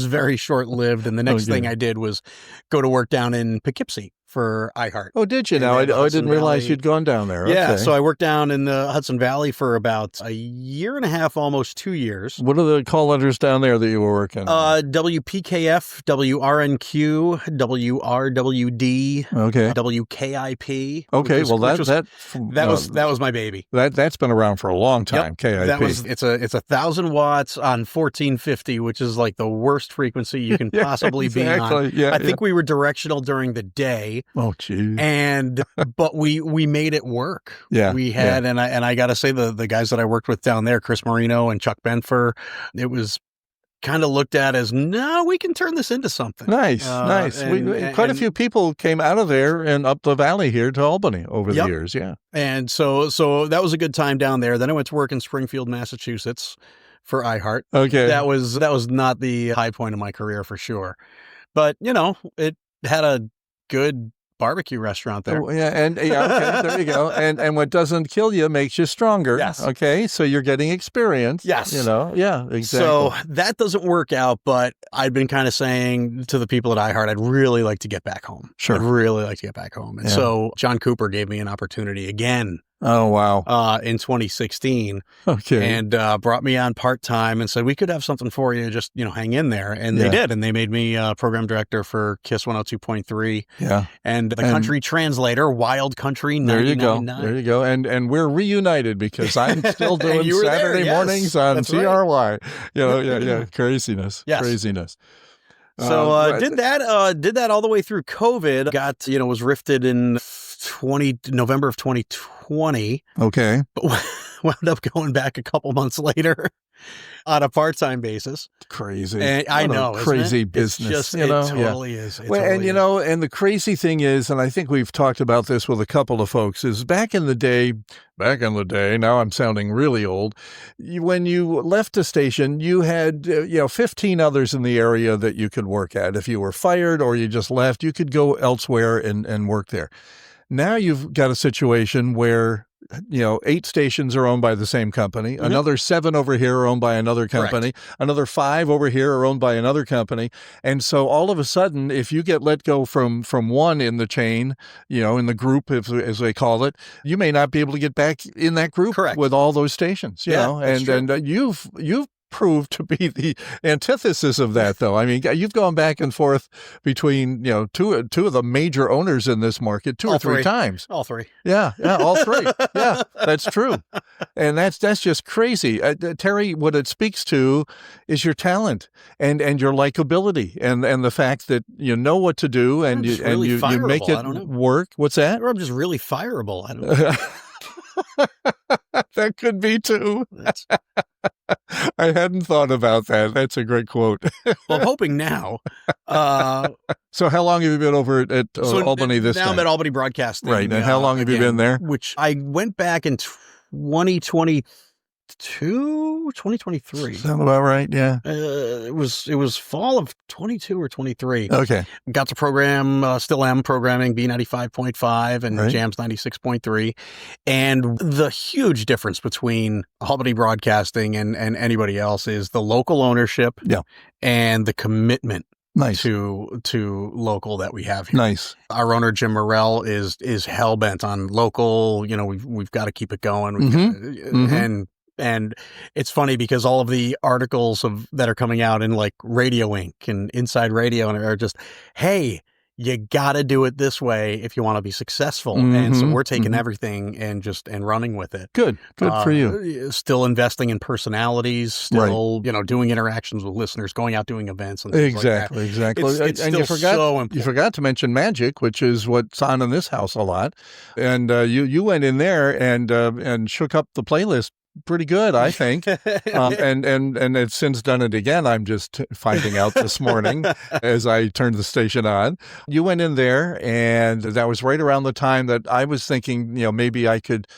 C: very short-lived. And the next thing I did was go to work down in Poughkeepsie for iHeart.
B: Oh, did you? Now, I didn't realize you'd gone down there.
C: Yeah,
B: Okay.
C: so I worked down in the Hudson Valley for about a year and a half, almost 2 years.
B: What are the call letters down there that you were working?
C: WPKF, WRNQ, WRWD, WKIP.
B: Okay,
C: that was my baby.
B: That's been around for a long time.
C: Yep.
B: KIP.
C: It's 1,000 watts on 1450, which is like the worst frequency you can possibly be on.
B: Yeah,
C: I think we were directional during the day.
B: Oh, geez.
C: But we made it work.
B: Yeah.
C: We had, and I got to say the guys that I worked with down there, Chris Marino and Chuck Benfer, it was kind of looked at as, no, we can turn this into something.
B: Nice. Quite a few people came out of there and up the valley here to Albany over the years. Yeah.
C: And so that was a good time down there. Then I went to work in Springfield, Massachusetts for iHeart.
B: Okay.
C: That was not the high point of my career for sure. But, it had a good barbecue restaurant there.
B: Okay, there you go. And what doesn't kill you makes you stronger.
C: Yes.
B: Okay, so you're getting experience.
C: Yes.
B: Yeah, exactly.
C: So that doesn't work out, but I'd been kind of saying to the people at iHeart, I'd really like to get back home.
B: Sure.
C: I'd really like to get back home. And so John Cooper gave me an opportunity again.
B: Oh, wow.
C: In 2016.
B: Okay.
C: And brought me on part-time and said, we could have something for you. Just, hang in there. And they did. And they made me program director for KISS 102.3.
B: Yeah.
C: And the country translator, Wild Country 99.9.
B: There you go. And we're reunited because I'm still doing Saturday mornings on
C: That's
B: CRY. Yeah. Craziness.
C: Yes.
B: Craziness.
C: So did that all the way through COVID. Got, was rifted in November of 2020.
B: Okay.
C: But wound up going back a couple months later on a part-time basis.
B: Crazy.
C: And I know.
B: Crazy
C: it?
B: business.
C: It totally is.
B: And the crazy thing is, and I think we've talked about this with a couple of folks, is back in the day, now I'm sounding really old, when you left a station, you had, 15 others in the area that you could work at. If you were fired or you just left, you could go elsewhere and work there. Now you've got a situation where 8 stations are owned by the same company. Mm-hmm. Another 7 over here are owned by another company.
C: Correct.
B: Another 5 over here are owned by another company. And so all of a sudden, if you get let go from one in the chain, in the group, as they call it, you may not be able to get back in that group.
C: Correct.
B: With all those stations. And you've proved to be the antithesis of that, though. I mean, you've gone back and forth between, two of the major owners in this market two or three times.
C: All three.
B: Yeah, all three. Yeah, that's true. And that's just crazy. Terry, what it speaks to is your talent and your likability and the fact that you know what to do and you make it work. What's that?
C: Or I'm just really fireable. I don't know.
B: That could be too. I hadn't thought about that. That's a great quote.
C: Well, I'm hoping now.
B: So how long have you been over at Albany this time?
C: Now I'm at Albany Broadcasting.
B: Right. And how long have you been there?
C: Which I went back in 2023.
B: Sound about right? Yeah.
C: It was fall of 22 or 23.
B: Okay.
C: Got to program, still am programming B95.5 and Jams 96.3. And the huge difference between Albany Broadcasting and anybody else is the local ownership and the commitment
B: Nice.
C: to local that we have here.
B: Nice.
C: Our owner Jim Morrell is hell bent on local. We've got to keep it going. And it's funny because all of the articles that are coming out in like Radio Inc. and Inside Radio and are just, hey, you got to do it this way if you want to be successful. And so we're taking everything and running with it.
B: Good for you.
C: Still investing in personalities, still, doing interactions with listeners, going out doing events and things like that.
B: Exactly.
C: It's still so important.
B: You forgot to mention magic, which is what's on in this house a lot. And you went in there and shook up the playlist pretty good, I think. And it's since done it again. I'm just finding out this morning as I turned the station on. You went in there, and that was right around the time that I was thinking, maybe I could,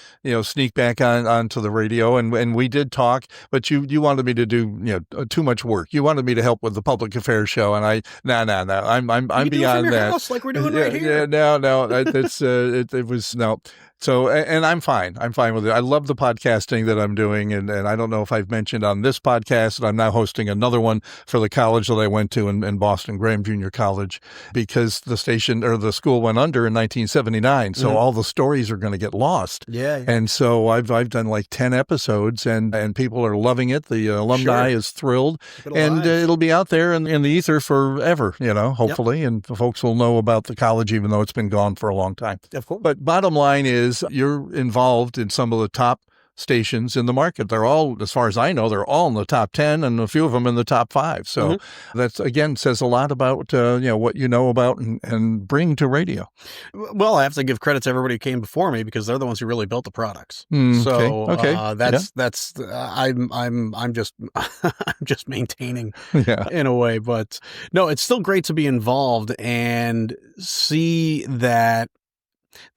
B: sneak back onto the radio. And we did talk, but you wanted me to do, too much work. You wanted me to help with the public affairs show, and no. I'm beyond that.
C: House, like we're doing right here.
B: Yeah, no. It was no. So, and I'm fine. I'm fine with it. I love the podcasting that I'm doing. And I don't know if I've mentioned on this podcast that I'm now hosting another one for the college that I went to in Boston, Graham Junior College, because the station or the school went under in 1979. So all the stories are going to get lost.
C: Yeah.
B: And so I've done like 10 episodes and people are loving it. The alumni is thrilled, and it'll be out there in the ether forever, hopefully. And folks will know about the college, even though it's been gone for a long time.
C: Of course.
B: But bottom line is, you're involved in some of the top stations in the market. They're all, as far as I know, they're all in the top 10 and a few of them in the top 5. So that's, again, says a lot about, what you know about and bring to radio.
C: Well, I have to give credit to everybody who came before me because they're the ones who really built the products. That's I'm just I'm just maintaining in a way, but no, it's still great to be involved and see that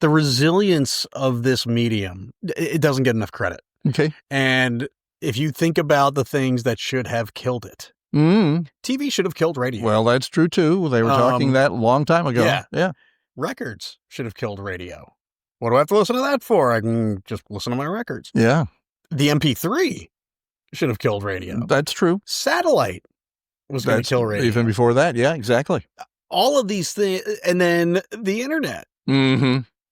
C: the resilience of this medium, it doesn't get enough credit.
B: Okay.
C: And if you think about the things that should have killed it, TV should have killed radio.
B: Well, that's true too. They were talking that a long time ago. Yeah.
C: Records should have killed radio. What do I have to listen to that for? I can just listen to my records.
B: Yeah.
C: The MP3 should have killed radio.
B: That's true.
C: Satellite was going to kill radio.
B: Even before that. Yeah, exactly.
C: All of these things. And then the internet.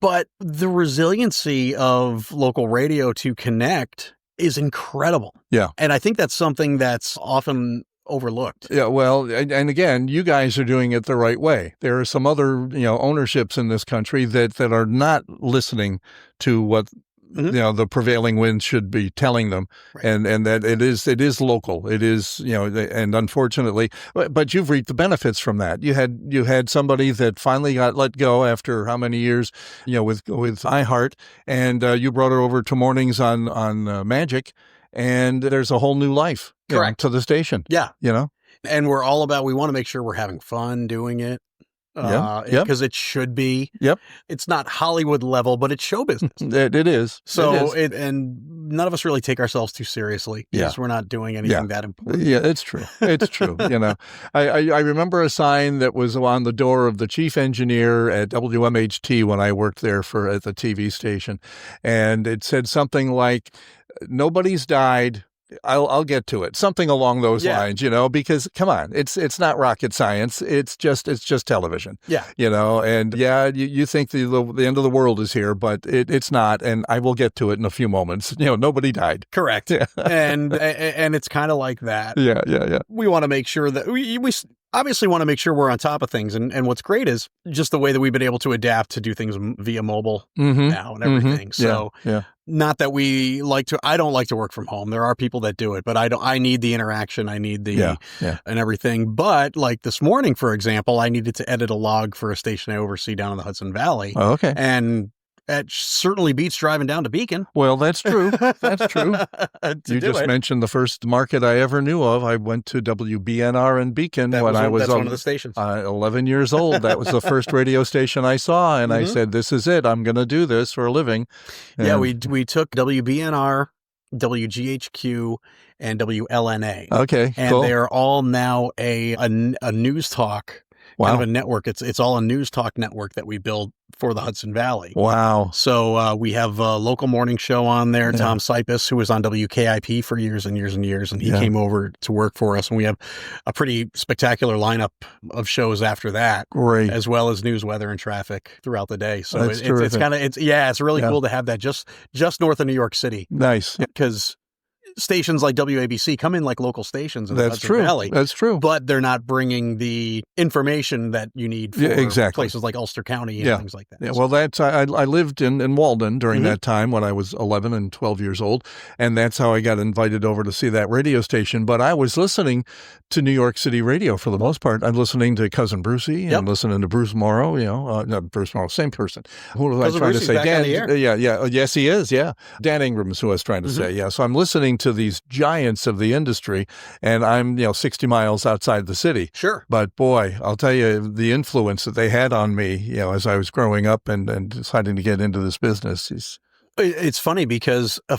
C: But the resiliency of local radio to connect is incredible.
B: Yeah.
C: And I think that's something that's often overlooked.
B: Yeah, well, and again, you guys are doing it the right way. There are some other, ownerships in this country that are not listening to what the prevailing wind should be telling them, and that it is local. It is, and unfortunately, but you've reaped the benefits from that. You had somebody that finally got let go after how many years, with iHeart, and you brought her over to mornings on Magic, and there's a whole new life to the station.
C: Yeah,
B: and
C: we're all about. We want to make sure we're having fun doing it. Because it should be.
B: Yep.
C: It's not Hollywood level, but it's show business.
B: It is.
C: So and none of us really take ourselves too seriously because we're not doing anything that important.
B: Yeah, it's true. It's true. I remember a sign that was on the door of the chief engineer at WMHT when I worked there at the TV station, and it said something like, "Nobody's died. I'll get to it." Something along those lines, because come on, it's not rocket science. It's just television. Yeah. And you think the end of the world is here, but it's not. And I will get to it in a few moments. Nobody died.
C: Correct. Yeah. and it's kind of like that.
B: Yeah.
C: We want to make sure that we obviously want to make sure we're on top of things. And what's great is just the way that we've been able to adapt to do things via mobile now and everything. So not that I don't like to work from home. There are people that do it, but I need the interaction. I need the, and everything. But like this morning, for example, I needed to edit a log for a station I oversee down in the Hudson Valley.
B: Oh, okay.
C: And it certainly beats driving down to Beacon.
B: Well, that's true. That's true. You just mentioned the first market I ever knew of. I went to WBNR in Beacon when I was
C: one of the stations.
B: 11 years old. That was the first radio station I saw, and I said, "This is it. I'm going to do this for a living." And
C: we took WBNR, WGHQ, and WLNA.
B: Okay,
C: and
B: cool.
C: they are all now a news talk kind of
B: Wow.
C: a network. It's all a news talk network that we build for the Hudson Valley.
B: Wow.
C: So we have a local morning show on there,
B: Yeah.
C: Tom Sipis, who was on WKIP for years and years and years, and he
B: Yeah.
C: came over to work for us. And we have a pretty spectacular lineup of shows after that,
B: Great.
C: as well as news, weather, and traffic throughout the day. So
B: That's
C: it's
B: terrific.
C: kind of, it's really
B: Yeah.
C: cool to have that just north of New York City,
B: Nice.
C: because stations like WABC come in like local stations in the
B: That's
C: Hudson
B: true.
C: Valley,
B: That's true.
C: but they're not bringing the information that you need for
B: Yeah, exactly.
C: places like Ulster County and
B: Yeah.
C: things like that.
B: Yeah, well, that's I lived in Walden during
C: Mhm.
B: that time when I was 11 and 12 years old, and that's how I got invited over to see that radio station. But I was listening to New York City radio for the most part. I'm listening to Cousin Brucey and
C: Yep.
B: listening to Bruce Morrow. Not Bruce Morrow, same person. Who was
C: Cousin
B: I trying
C: Brucey's
B: to say?
C: back on the air.
B: Yeah. Yes, he is. Yeah, Dan Ingram's who I was trying to
C: Mhm.
B: say. Yeah, so I'm listening to these giants of the industry, and I'm 60 miles outside the city.
C: Sure.
B: But boy, I'll tell you, the influence that they had on me, as I was growing up and deciding to get into this business is,
C: It's funny because a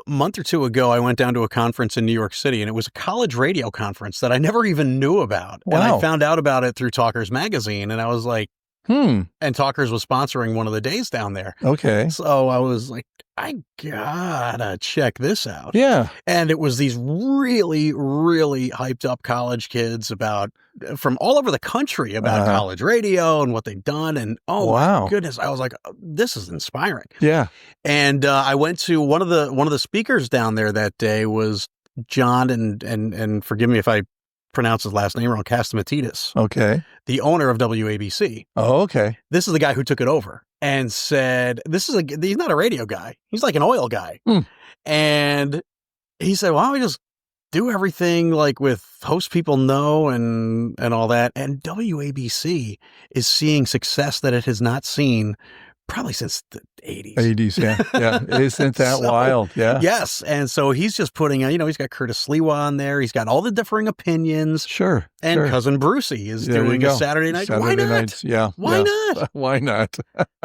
C: month or two ago, I went down to a conference in New York City, and it was a college radio conference that I never even knew about. And
B: Wow.
C: I found out about it through Talkers Magazine, and I was like, and Talkers was sponsoring one of the days down there.
B: okay.
C: So I was like, I gotta check this out.
B: Yeah.
C: And it was these really, really hyped up college kids from all over the country about
B: Uh-huh.
C: college radio and what they've done. And
B: Wow.
C: my goodness, I was like, this is inspiring.
B: Yeah.
C: And I went to one of the speakers down there that day was John and forgive me if I pronounce his last name wrong, Castamatidis,
B: Okay.
C: the owner of WABC.
B: Oh, okay.
C: This is the guy who took it over and said, he's not a radio guy. He's like an oil guy. And he said, why don't we just do everything like with host people know and all that. And WABC is seeing success that it has not seen probably since the 80s.
B: 80s. Yeah. Yeah. Isn't that
C: So,
B: wild? Yeah.
C: Yes. And so he's just putting, he's got Curtis Sliwa on there. He's got all the differing opinions.
B: Sure.
C: And
B: sure.
C: Cousin Brucey is
B: There you
C: doing
B: go.
C: a Saturday night. Why
B: Saturday
C: not?
B: nights. Yeah.
C: Why
B: yeah.
C: not?
B: Why not?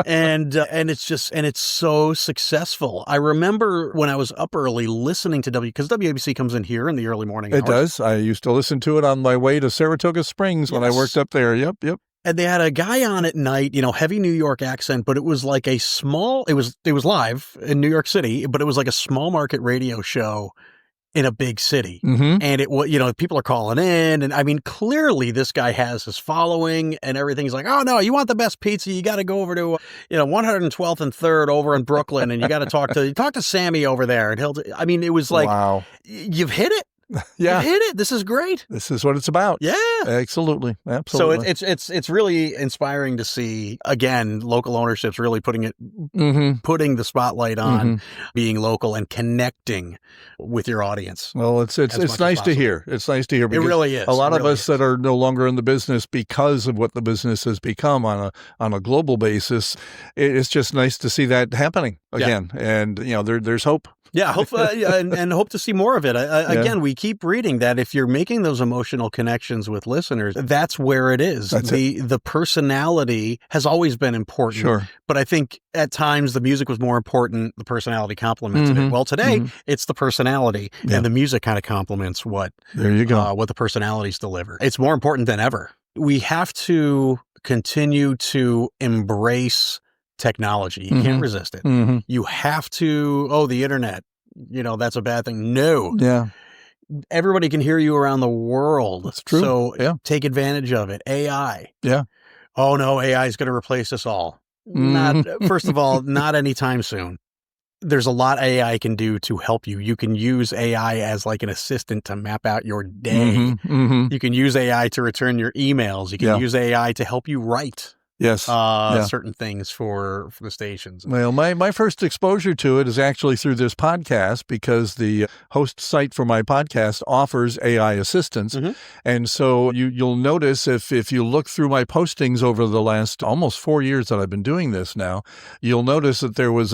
C: And it's so successful. I remember when I was up early listening to because WABC comes in here in the early morning
B: It
C: hours.
B: does. I used to listen to it on my way to Saratoga Springs when I
C: Yes.
B: worked up there. Yep. Yep.
C: And they had a guy on at night, heavy New York accent, but it was like it was live in New York City, but it was like a small market radio show in a big city.
B: Mm-hmm.
C: And it was, people are calling in. And I mean, clearly this guy has his following and everything. He's like, oh no, you want the best pizza? You got to go over to, 112th and 3rd over in Brooklyn. And you got to talk to Sammy over there. And it was like,
B: Wow.
C: You've hit it.
B: Yeah.
C: You've hit it. This is great.
B: This is what it's about.
C: Yeah.
B: Absolutely.
C: So
B: Absolutely.
C: it's really inspiring to see, again, local ownerships really putting the spotlight on being local and connecting with your audience.
B: Well, it's
C: much as
B: nice to
C: possible.
B: hear. It's nice to hear.
C: It
B: Because
C: really is.
B: a lot
C: It
B: of
C: really
B: us
C: is.
B: that are no longer in the business because of what the business has become on a global basis, it's just nice to see that happening again. And there's hope.
C: Yeah, hope and hope to see more of it. Again, we keep reading that if you're making those emotional connections with listeners, that's where it is.
B: That's
C: the personality has always been important.
B: Sure.
C: But I think at times the music was more important. The personality complemented it. Well, today it's the personality, and the music kind of complements what
B: There you go.
C: what the personalities deliver. It's more important than ever. We have to continue to embrace technology. You can't resist it. You have to, the internet, that's a bad thing. No.
B: Yeah.
C: Everybody can hear you around the world.
B: That's true.
C: So take advantage of it. AI.
B: Yeah.
C: Oh no, AI is going to replace us all. First of all, not anytime soon. There's a lot AI can do to help you. You can use AI as like an assistant to map out your day. You can use AI to return your emails. You can use AI to help you write.
B: Yes.
C: Certain things for the stations.
B: Well, my first exposure to it is actually through this podcast because the host site for my podcast offers AI assistance. And so you'll notice if you look through my postings over the last almost 4 years that I've been doing this now, you'll notice that there was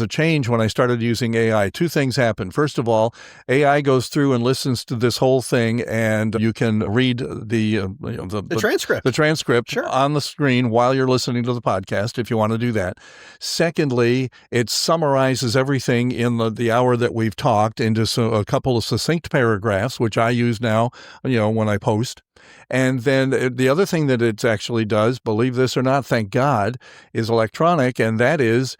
B: a change when I started using AI. Two things happened. First of all, AI goes through and listens to this whole thing, and you can read the
C: transcript.
B: The transcript
C: Sure.
B: on the screen listen while you're listening to the podcast if you want to do that. Secondly, it summarizes everything in the hour that we've talked into a couple of succinct paragraphs, which I use now, when I post. And then the other thing that it actually does, believe this or not, thank God, is electronic, and that is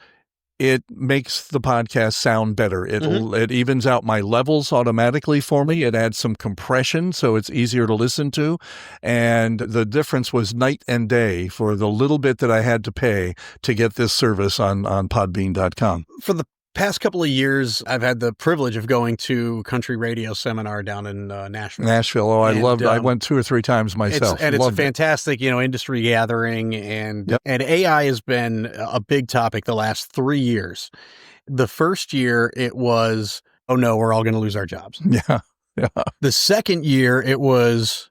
B: it makes the podcast sound better. It evens out my levels automatically for me. It adds some compression so it's easier to listen to. And the difference was night and day for the little bit that I had to pay to get this service on podbean.com.
C: For the past couple of years, I've had the privilege of going to country radio seminar down in Nashville.
B: Oh, I went 2 or 3 times myself.
C: It's a fantastic, industry gathering, and AI has been a big topic the last 3 years. The first year it was, oh no, we're all going to lose our jobs.
B: Yeah.
C: The second year it was,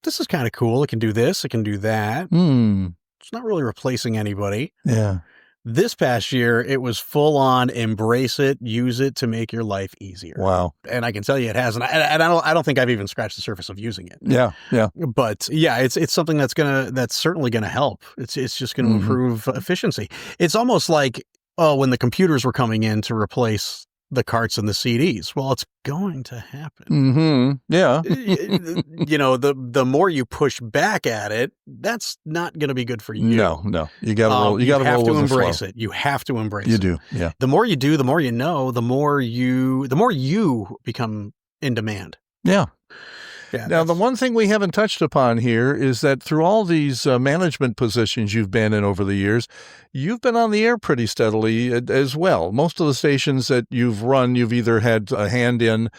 C: this is kind of cool. It can do this. It can do that. It's not really replacing anybody.
B: Yeah.
C: This past year, it was full on embrace it, use it to make your life easier.
B: Wow.
C: And I can tell you it has. And I don't think I've even scratched the surface of using it.
B: Yeah.
C: But yeah, it's something that's certainly going to help. It's just going to improve efficiency. It's almost like, when the computers were coming in to replace the carts and the CDs. Well, it's going to happen.
B: Yeah.
C: The more you push back at it, that's not going to be good for you.
B: No. You got to roll. You have to
C: embrace it. You have to embrace it.
B: You do. Yeah.
C: The more you do, the more you know, the more you become in demand.
B: Yeah.
C: Yeah,
B: now, the one thing we haven't touched upon here is that through all these management positions you've been in over the years, you've been on the air pretty steadily as well. Most of the stations that you've run, you've either had a hand in,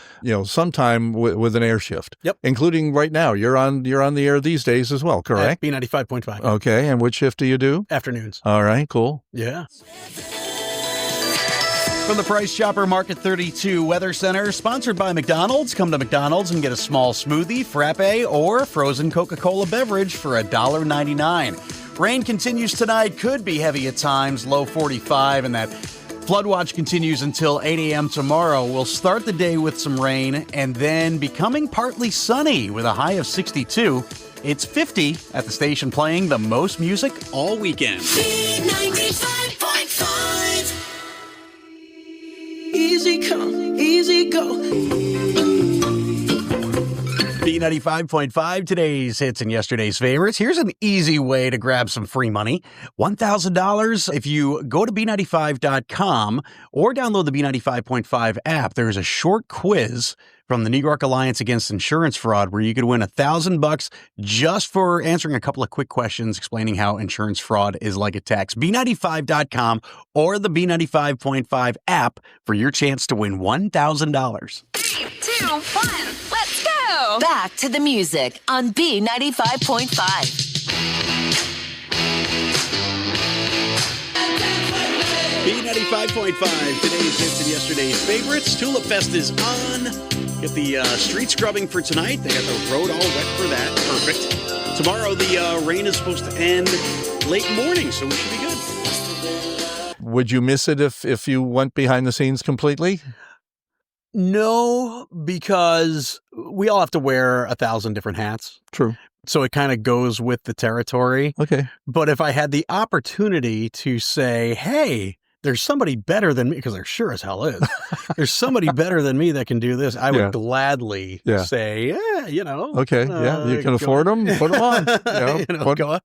B: sometime with an air shift.
C: Yep. Including
B: right now. You're on the air these days as well, correct?
C: At B95.5.
B: Okay. And which shift do you do?
C: Afternoons.
B: All right. Cool.
C: Yeah.
D: From the Price Chopper Market 32 Weather Center, sponsored by McDonald's. Come to McDonald's and get a small smoothie, frappe, or frozen Coca-Cola beverage for $1.99. Rain continues tonight, could be heavy at times, low 45, and that flood watch continues until 8 a.m. tomorrow. We'll start the day with some rain and then becoming partly sunny with a high of 62. It's 50 at the station playing the most music all weekend.
E: B95.5. Easy come, easy go.
D: B95.5, today's hits and yesterday's favorites. Here's an easy way to grab some free money. $1,000 if you go to B95.com or download the B95.5 app. There's a short quiz from the New York Alliance Against Insurance Fraud where you could win $1,000 just for answering a couple of quick questions explaining how insurance fraud is like a tax. B95.com or the B95.5 app for your chance to win $1,000.
F: 3, 2, 1, let's go!
G: Back to the music on B95.5.
D: B95.5, today's hits and yesterday's favorites. Tulip Fest is on. Get the street scrubbing for tonight. They got the road all wet for that. Perfect. Tomorrow, the rain is supposed to end late morning, so we should be good.
B: Would you miss it if you went behind the scenes completely?
C: No, because we all have to wear 1,000 different hats.
B: True.
C: So it kind of goes with the territory.
B: Okay.
C: But if I had the opportunity to say, hey, there's somebody better than me, because there sure as hell is. There's somebody better than me that can do this. I would gladly say,
B: Okay. You can afford them. Put them on.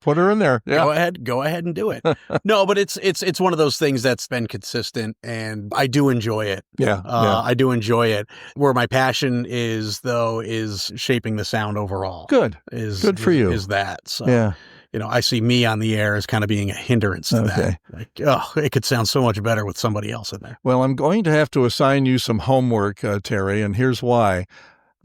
B: Put her in there. Yeah.
C: Go ahead and do it. No, but it's one of those things that's been consistent, and I do enjoy it. I do enjoy it. Where my passion is, though, is shaping the sound overall.
B: Good for you.
C: Is that so?
B: Yeah.
C: I see me on the air as kind of being a hindrance to that. Like, it could sound so much better with somebody else in there.
B: Well, I'm going to have to assign you some homework, Terry, and here's why.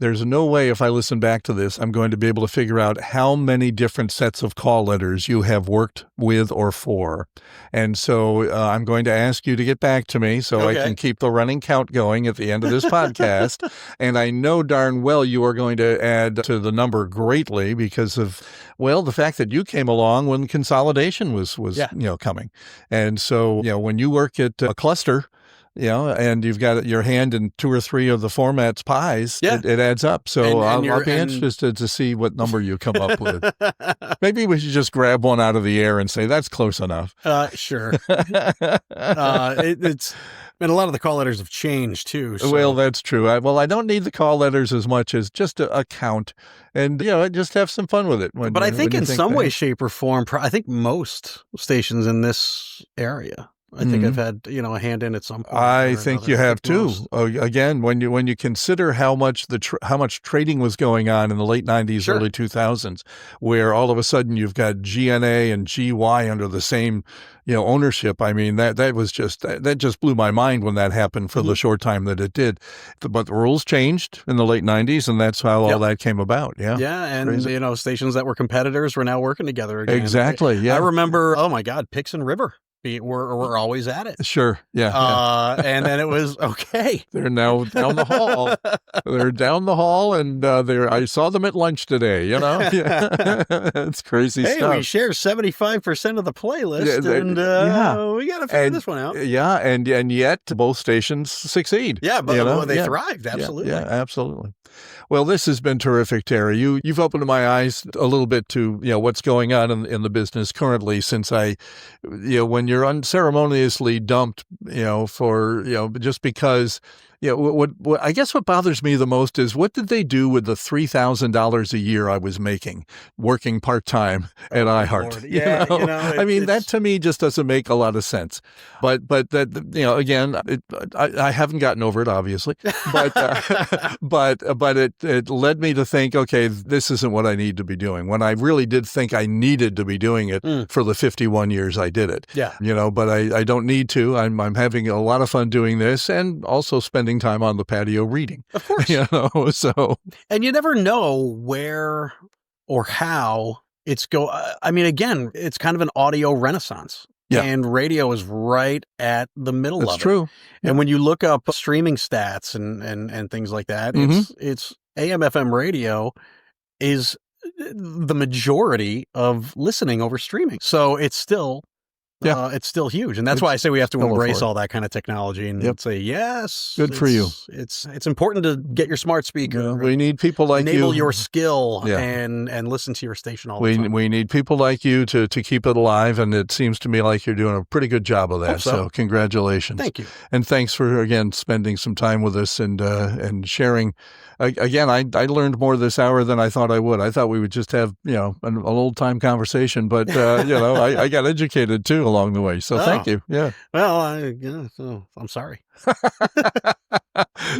B: There's no way if I listen back to this, I'm going to be able to figure out how many different sets of call letters you have worked with or for. And so I'm going to ask you to get back to me so I can keep the running count going at the end of this podcast. And I know darn well you are going to add to the number greatly because of, the fact that you came along when consolidation was coming. And so, when you work at a cluster, and you've got your hand in 2 or 3 of the format's pies, it adds up. So I'll be interested to see what number you come up with. Maybe we should just grab one out of the air and say, that's close enough.
C: Sure. It's and a lot of the call letters have changed too. So.
B: Well, that's true. I don't need the call letters as much as just a count, and just have some fun with it.
C: But I think in some way, shape, or form, I think most stations in this area. I think I've had a hand in at some point.
B: I think you have too. Again, when you consider how much how much trading was going on in the late 90s, early 2000s, where all of a sudden you've got GNA and GY under the same ownership. I mean that was that just blew my mind when that happened for the short time that it did. But the rules changed in the late 90s, and that's how all that came about. Yeah,
C: and crazy. Stations that were competitors were now working together again.
B: Exactly. Yeah,
C: I remember. Oh my God, Pix and River. We're always at it.
B: Sure. Yeah.
C: And then it was okay.
B: They're now down the hall. They're down the hall, and I saw them at lunch today. It's crazy stuff.
C: Hey, we share 75% of the playlist, and we got to figure this one out.
B: Yeah, and yet both stations succeed.
C: Yeah, but they thrived. Absolutely.
B: Yeah, absolutely. Well, this has been terrific, Terry. You've opened my eyes a little bit to what's going on in the business currently. Since when you're unceremoniously dumped, just because. What I guess what bothers me the most is what did they do with the $3,000 a year I was making working part-time at iHeart?
C: Lord. Yeah,
B: I mean, that to me just doesn't make a lot of sense. But that again, I haven't gotten over it, obviously. But but it led me to think, okay, this isn't what I need to be doing. When I really did think I needed to be doing it for the 51 years I did it.
C: Yeah.
B: But I don't need to. I'm having a lot of fun doing this, and also spending time on the patio reading.
C: Of course.
B: So.
C: And you never know where or how it's I mean, again, it's kind of an audio renaissance. Yeah. And radio is right at the middle of it.
B: That's true.
C: And when you look up streaming stats and things like that, it's AM FM radio is the majority of listening over streaming. So it's still it's still huge. And that's why I say we have to embrace all that kind of technology and say, yes.
B: Good for you.
C: It's important to get your smart speaker.
B: We need people like you.
C: Enable your skill and listen to your station all the time.
B: We need people like you to keep it alive. And it seems to me like you're doing a pretty good job of that. So congratulations.
C: Thank you.
B: And thanks for, again, spending some time with us and sharing. Again, I learned more this hour than I thought I would. I thought we would just have, an old time conversation, but, I got educated too along the way. So thank you. Yeah.
C: Well, I'm sorry.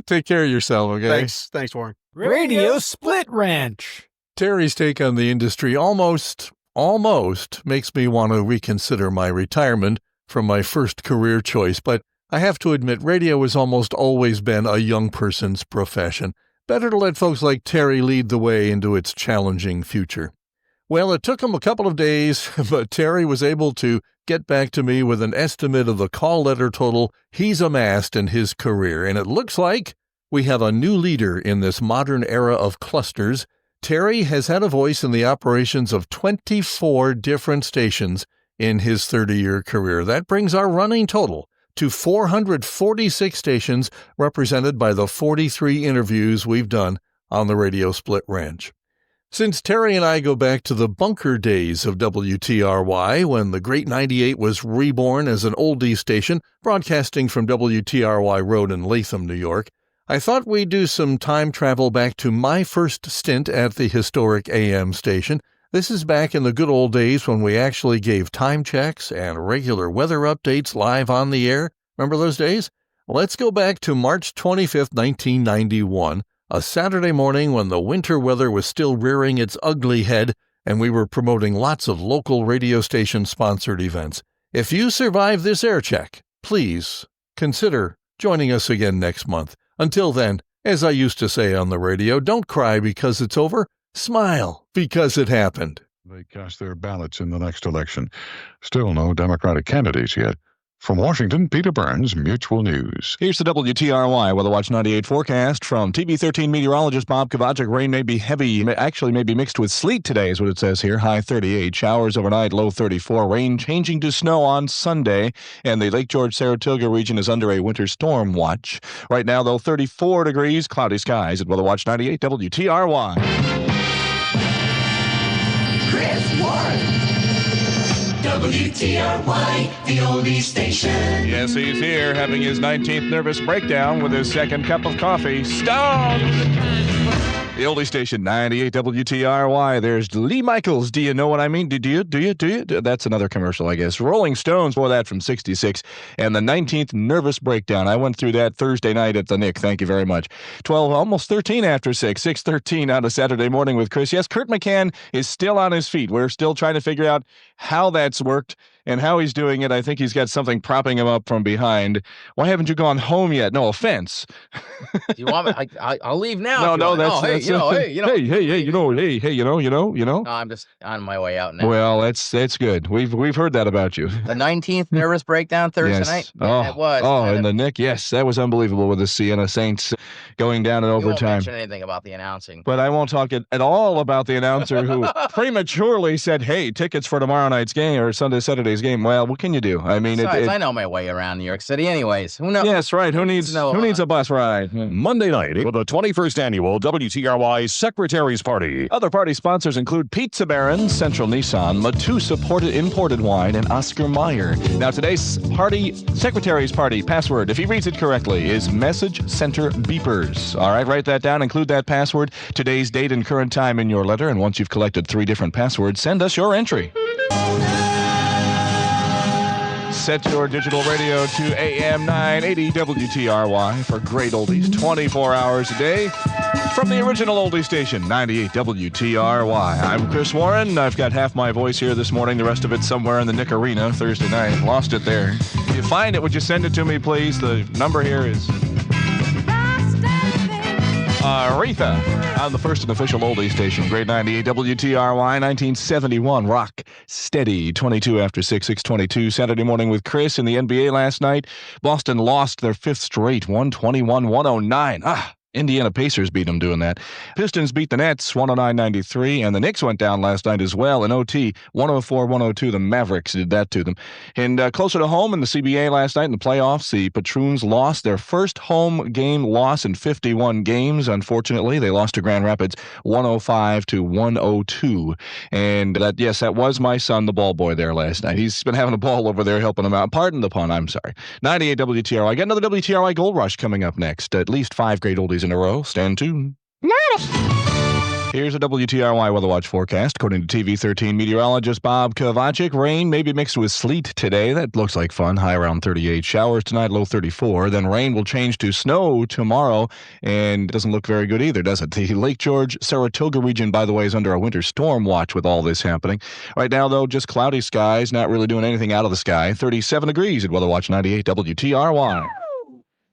B: Take care of yourself. Okay.
C: Thanks, Warren.
A: Radio Split Ranch.
B: Terry's take on the industry almost makes me want to reconsider my retirement from my first career choice. But I have to admit, radio has almost always been a young person's profession. Better to let folks like Terry lead the way into its challenging future. Well, it took him a couple of days, but Terry was able to get back to me with an estimate of the call letter total he's amassed in his career. And it looks like we have a new leader in this modern era of clusters. Terry has had a voice in the operations of 24 different stations in his 30-year career. That brings our running total to 446 stations, represented by the 43 interviews we've done on the Radio Split Ranch. Since Terry and I go back to the bunker days of WTRY, when the Great 98 was reborn as an oldie station, broadcasting from WTRY Road in Latham, New York, I thought we'd do some time travel back to my first stint at the historic AM station. This is back in the good old days when we actually gave time checks and regular weather updates live on the air. Remember those days? Let's go back to March 25th, 1991, a Saturday morning when the winter weather was still rearing its ugly head and we were promoting lots of local radio station-sponsored events. If you survive this air check, please consider joining us again next month. Until then, as I used to say on the radio, don't cry because it's over. Smile because it happened.
H: They cast their ballots in the next election. Still no Democratic candidates yet. From Washington, Peter Burns, Mutual News.
B: Here's the WTRY Weather Watch 98 forecast from TV13 meteorologist Bob Kovacic. Rain may be heavy, actually may be mixed with sleet today is what it says here. High 38, showers overnight, low 34. Rain changing to snow on Sunday, and the Lake George Saratoga region is under a winter storm watch. Right now, though, 34 degrees, cloudy skies at Weather Watch 98 WTRY.
E: Chris Warren. WTRY, the oldie station.
B: Yes, he's here having his 19th nervous breakdown with his second cup of coffee. Stone! The oldie station, 98 WTRY. There's Lee Michaels. Do you know what I mean? Do you? That's another commercial, I guess. Rolling Stones, for that from 66. And the 19th nervous breakdown. I went through that Thursday night at the Nick. Thank you very much. 12, almost 13 after 6. 6:13 on a Saturday morning with Chris. Yes, Kurt McCann is still on his feet. We're still trying to figure out how that's worked and how he's doing it. I think he's got something propping him up from behind. Why haven't you gone home yet? No offense.
I: You want me? I'll leave now.
B: No, that's
I: hey,
B: No,
I: I'm just on my way out now.
B: Well, that's good. We've heard that about you.
I: The 19th nervous breakdown Thursday night.
B: Oh,
I: it was.
B: Oh, and the Nick, yes, that was unbelievable with the Siena Saints going down in
I: You won't
B: overtime.
I: mention anything about the announcing.
B: But I won't talk at all about the announcer who prematurely said, "Hey, tickets for tomorrow night's game or Saturday's game." Well, what can you do? I mean,
I: Besides, I know my way around New York City, anyways. Who knows?
B: Yes, right. Who needs a bus ride?
H: Monday night for the 21st annual WTRY Secretary's Party.
B: Other party sponsors include Pizza Baron, Central Nissan, Matusa Imported Wine, and Oscar Mayer. Now, today's Secretary's Party password, if he reads it correctly, is Message Center Beepers. All right, write that down. Include that password, today's date and current time in your letter, and once you've collected 3 different passwords, send us your entry. Set your digital radio to AM 980 WTRY for great oldies 24 hours a day. From the original oldie station, 98 WTRY. I'm Chris Warren. I've got half my voice here this morning, the rest of it somewhere in the Nick Arena Thursday night. Lost it there. If you find it, would you send it to me, please? The number here is Aretha on the first and official oldie station, grade 98 WTRY, 1971, rock steady, 22 after 6, 6:22, Saturday morning with Chris. In the NBA last night, Boston lost their 5th straight, 121-109. Indiana Pacers beat them doing that. Pistons beat the Nets 109-93, and the Knicks went down last night as well in OT 104-102. The Mavericks did that to them. And closer to home in the CBA last night in the playoffs, the Patroons lost their first home game loss in 51 games. Unfortunately, they lost to Grand Rapids 105-102. And that was my son, the ball boy, there last night. He's been having a ball over there helping him out. Pardon the pun, I'm sorry. 98 WTRY. I got another WTRY Gold Rush coming up next. At least 5 great oldies in a row. Stand tuned. Here's a WTRY Weather Watch forecast. According to TV13 meteorologist Bob Kovacic, rain may be mixed with sleet today. That looks like fun. High around 38. Showers tonight, low 34. Then rain will change to snow tomorrow, and it doesn't look very good either, does it? The Lake George Saratoga region, by the way, is under a winter storm watch with all this happening. Right now, though, just cloudy skies, not really doing anything out of the sky. 37 degrees at Weather Watch 98 WTRY.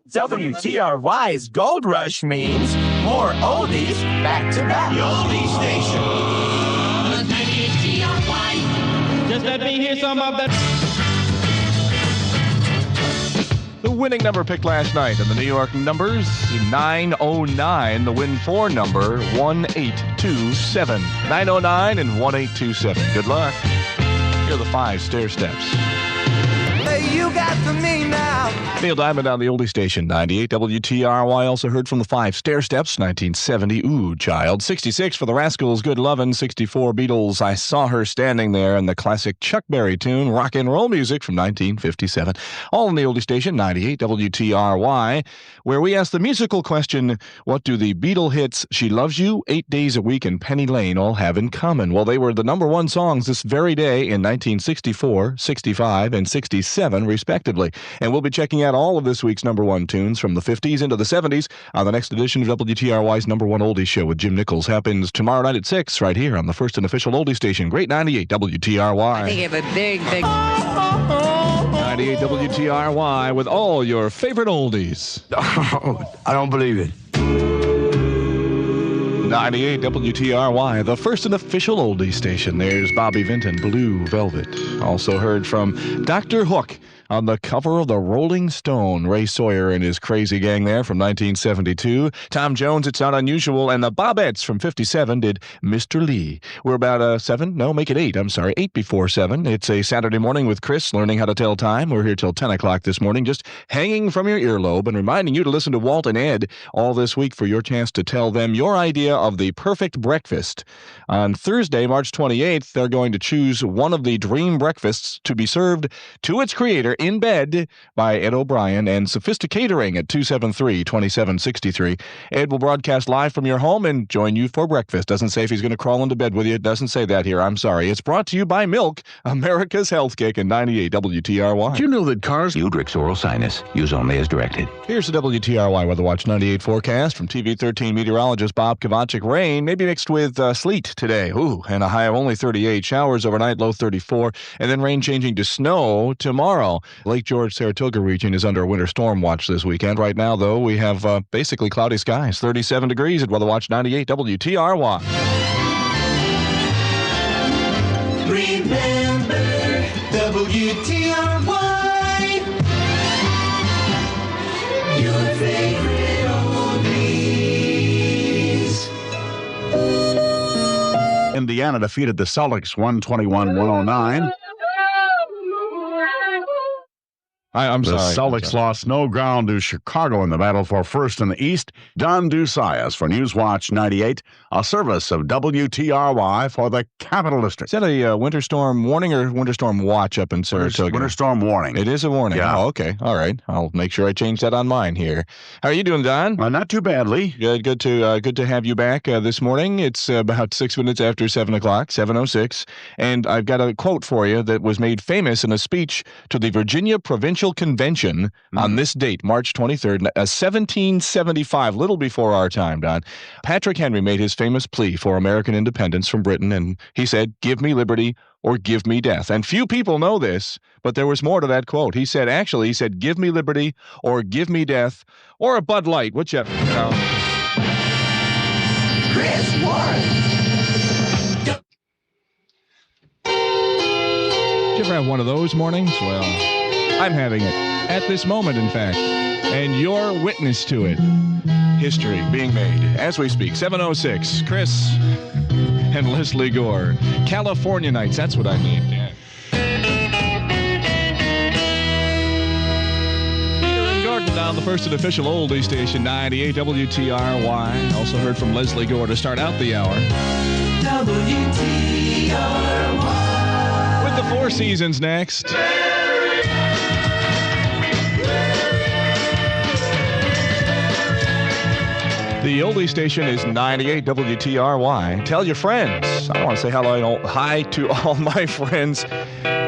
A: WTRY's Gold Rush means more oldies back to back.
E: The oldie station. 98 TRY.
A: Just let me hear some of that.
B: The winning number picked last night in the New York numbers, 909. The win 4 number, 1827. 909 and 1827. Good luck. Here are the 5 stair steps.
A: You got to me now.
B: Neil Diamond on the oldie station, 98 WTRY. Also heard from the 5 stair steps, 1970, Ooh Child. 66 for the Rascals, Good Lovin'. 64 Beatles, I Saw Her Standing There. And the classic Chuck Berry tune, Rock and Roll Music from 1957. All in the oldie station, 98 WTRY, where we ask the musical question, what do the Beatle hits She Loves You, 8 Days a Week, and Penny Lane all have in common? Well, they were the number 1 songs this very day in 1964, 65, and 67, respectively. And we'll be checking out all of this week's number 1 tunes from the 50s into the 70s on the next edition of WTRY's number 1 Oldies Show with Jim Nichols. Happens tomorrow night at 6 right here on the first and official oldie station, Great 98 WTRY.
G: I think you have a big
B: 98 WTRY with all your favorite oldies.
A: I don't believe it.
B: 98 WTRY, the first and official oldie station. There's Bobby Vinton, Blue Velvet. Also heard from Dr. Hook on the cover of the Rolling Stone. Ray Sawyer and his crazy gang there from 1972. Tom Jones, It's Not Unusual, and the Bobettes from 57 did Mr. Lee. We're about 8 before 7. It's a Saturday morning with Chris, learning how to tell time. We're here till 10 o'clock this morning, just hanging from your earlobe and reminding you to listen to Walt and Ed all this week for your chance to tell them your idea of the perfect breakfast. On Thursday, March 28th, they're going to choose one of the dream breakfasts to be served to its creator in bed by Ed O'Brien and Sophisticatering at 273-2763. Ed will broadcast live from your home and join you for breakfast. Doesn't say if he's going to crawl into bed with you. It doesn't say that here. I'm sorry. It's brought to you by Milk, America's Health Kick, and 98 WTRY.
J: Did you know that cars Udrix oral sinus use only as directed?
B: Here's the WTRY Weather Watch 98 forecast from TV 13 meteorologist Bob Kovacic. Rain, maybe mixed with sleet today. Ooh, and a high of only 38. Showers overnight, low 34. And then rain changing to snow tomorrow. Lake George, Saratoga region is under a winter storm watch this weekend. Right now, though, we have basically cloudy skies. 37 degrees at Weather Watch 98 WTRY.
E: Remember WTRY, your favorite oldies.
J: Indiana defeated the Celtics 121-109.
B: I'm sorry.
J: The Celtics lost no ground to Chicago in the battle for first in the East. Don Dusias for Newswatch 98, a service of WTRY for the Capital District.
B: Is that a winter storm warning or winter storm watch up in Saratoga?
J: Winter storm warning.
B: It is a warning.
J: Yeah.
B: Oh, okay. All right. I'll make sure I change that on mine here. How are you doing, Don?
J: Not too badly.
B: Good to have you back this morning. It's about 6 minutes after 7 o'clock, 7:06, and I've got a quote for you that was made famous in a speech to the Virginia Provincial Convention on this date, March 23rd, 1775, little before our time, Don. Patrick Henry made his famous plea for American independence from Britain, and he said, "Give me liberty or give me death." And few people know this, but there was more to that quote. He said, "Give me liberty or give me death, or a Bud Light, whichever." You know?
E: Chris Warren.
B: Did you ever have one of those mornings? Well, I'm having it at this moment, in fact, and you're witness to it. History being made as we speak. 7:06. Chris and Leslie Gore. California Nights. That's what I need. Yeah. Peter and Gordon down the first and official oldie station, 98 WTRY. Also heard from Leslie Gore to start out the hour.
E: WTRY.
B: With the Four Seasons next. The oldie station is 98 WTRY. Tell your friends. I want to say hi to all my friends.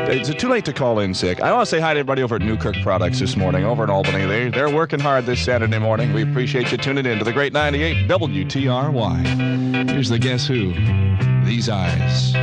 B: Is it too late to call in sick? I want to say hi to everybody over at Newkirk Products this morning, over in Albany. They're working hard this Saturday morning. We appreciate you tuning in to the great 98 WTRY. Here's the Guess Who. These Eyes.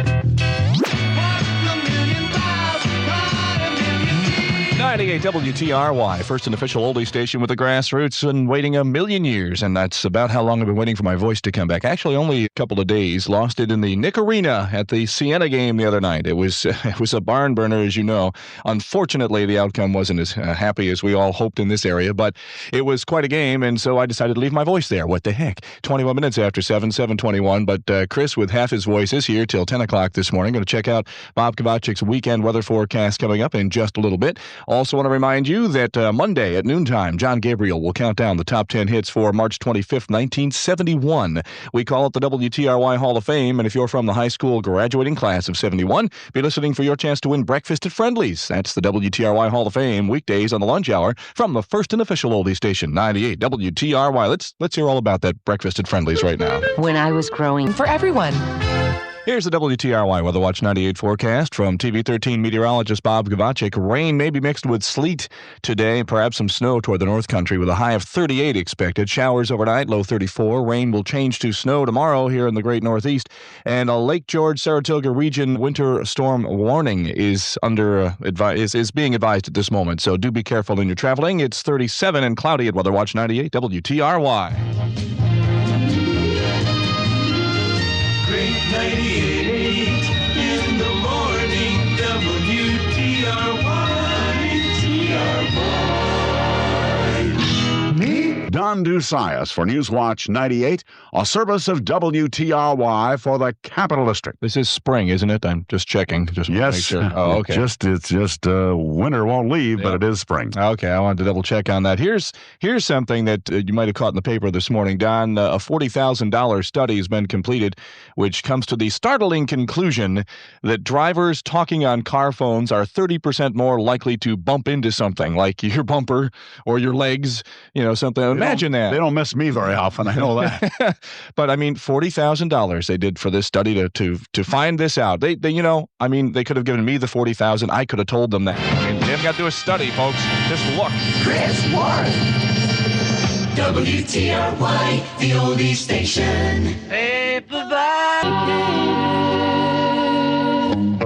B: 98 WTRY, first and official oldie station with the grassroots, and waiting a million years, and that's about how long I've been waiting for my voice to come back. Actually, only a couple of days. Lost it in the Nick Arena at the Siena game the other night. It was a barn burner, as you know. Unfortunately, the outcome wasn't as happy as we all hoped in this area, but it was quite a game, and so I decided to leave my voice there. What the heck? 21 minutes after 7:21, but Chris, with half his voice, is here till 10 o'clock this morning. Going to check out Bob Kovacic's weekend weather forecast coming up in just a little bit. Also want to remind you that Monday at noontime, John Gabriel will count down the top 10 hits for March 25th, 1971. We call it the WTRY Hall of Fame, and if you're from the high school graduating class of 71, be listening for your chance to win breakfast at Friendly's. That's the WTRY Hall of Fame, weekdays on the lunch hour from the first and official oldie station, 98 WTRY. Let's hear all about that breakfast at Friendly's right now.
G: When I was growing for everyone.
B: Here's the WTRY Weather Watch 98 forecast from TV 13 meteorologist Bob Kovacic. Rain may be mixed with sleet today, perhaps some snow toward the North Country with a high of 38 expected. Showers overnight, low 34. Rain will change to snow tomorrow here in the great Northeast. And a Lake George, Saratoga region winter storm warning is is being advised at this moment. So do be careful in your traveling. It's 37 and cloudy at Weather Watch 98 WTRY.
E: 98 in the morning, WTRY.
J: Don Dusias for Newswatch 98, a service of WTRY for the Capital District.
B: This is spring, isn't it? I'm just checking. Just
J: yes.
B: Make sure. Oh, okay.
J: It's just winter won't leave, but it is spring.
B: Okay, I wanted to double check on that. Here's something that you might have caught in the paper this morning, Don. A $40,000 study has been completed, which comes to the startling conclusion that drivers talking on car phones are 30% more likely to bump into something, like your bumper or your legs, something. Imagine that.
J: They don't miss me very often, I know that.
B: But, I mean, $40,000 they did for this study to find this out. They could have given me the $40,000. I could have told them that. I mean, they haven't got to do a study, folks. Just look.
E: Chris Warren. WTRY, the oldie station.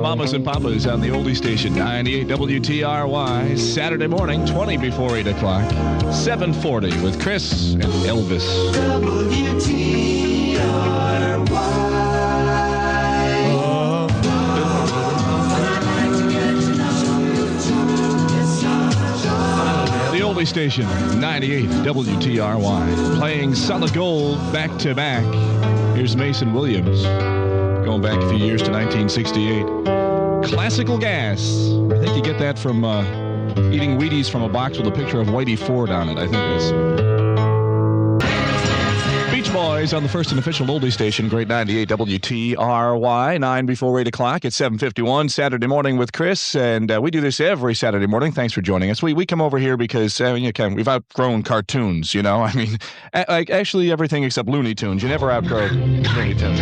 B: Mamas and Papas on the oldie station, 98 WTRY, Saturday morning, 20 before 8 o'clock, 7:40 with Chris and Elvis. The oldie station, 98 WTRY, playing solid gold back to back. Here's Mason Williams, going back a few years to 1968. Classical Gas. I think you get that from eating Wheaties from a box with a picture of Whitey Ford on it. I think that's Beach Boys on the first and official oldie station, Great 98 WTRY, 9 before 8 o'clock. It's 7:51 Saturday morning with Chris, and we do this every Saturday morning. Thanks for joining us. We come over here because we've outgrown cartoons, I mean, actually everything except Looney Tunes. You never outgrow Looney Tunes.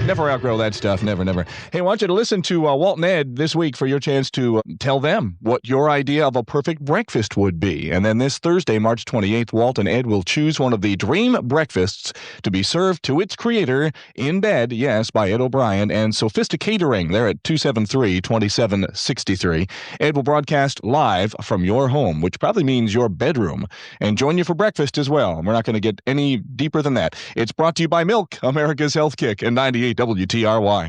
B: Never outgrow that stuff. Never. Hey, I want you to listen to Walt and Ed this week for your chance to tell them what your idea of a perfect breakfast would be. And then this Thursday, March 28th, Walt and Ed will choose one of the dream breakfasts to be served to its creator in bed, yes, by Ed O'Brien and Sophisticatering. They're at 273-2763. Ed will broadcast live from your home, which probably means your bedroom, and join you for breakfast as well. We're not going to get any deeper than that. It's brought to you by Milk, America's Health Kick, and 98 WTRY.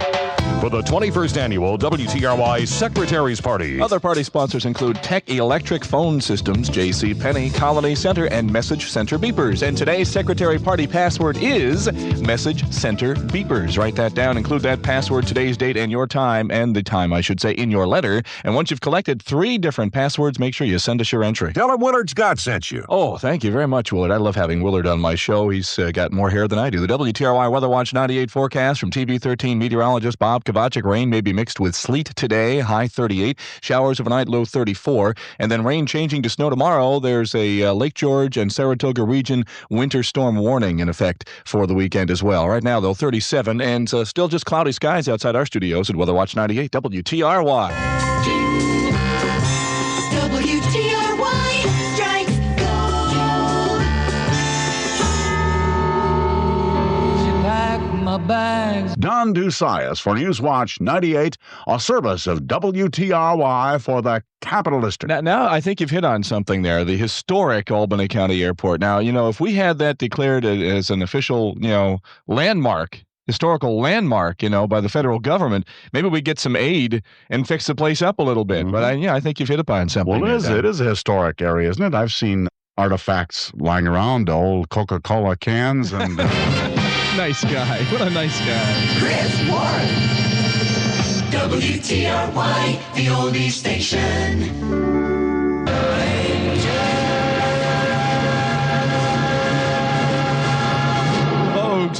H: For the 21st Annual WTRY Secretary's Party.
B: Other party sponsors include Tech Electric Phone Systems, J.C. Penney, Colony Center, and Message Center Beepers. And today's Secretary Party password is Message Center Beepers. Write that down. Include that password, today's date, and your time, and the time, I should say, in your letter. And once you've collected 3 different passwords, make sure you send us your entry.
J: Tell him Willard Scott sent you.
B: Oh, thank you very much, Willard. I love having Willard on my show. He's got more hair than I do. The WTRY Weather Watch 98 forecast from TV13 meteorologist Bob Kovacic. Rain may be mixed with sleet today, high 38. Showers overnight, low 34. And then rain changing to snow tomorrow. There's a Lake George and Saratoga region winter storm warning in effect for the weekend as well. Right now, though, 37, and still just cloudy skies outside our studios at Weather Watch 98 WTRY.
E: WTRY strikes gold. She packed my bags.
J: Don Dusias for Newswatch 98, a service of WTRY for the Capital District.
B: Now I think you've hit on something there, the historic Albany County Airport. Now, if we had that declared as an official, landmark, historical landmark, by the federal government, maybe we get some aid and fix the place up a little bit. Mm-hmm. But I think you've hit upon something.
J: Well, it is a historic area, isn't it? I've seen artifacts lying around, old Coca-Cola cans and...
B: Nice guy. What a nice guy.
E: Chris Warren. WTRY, the oldie station.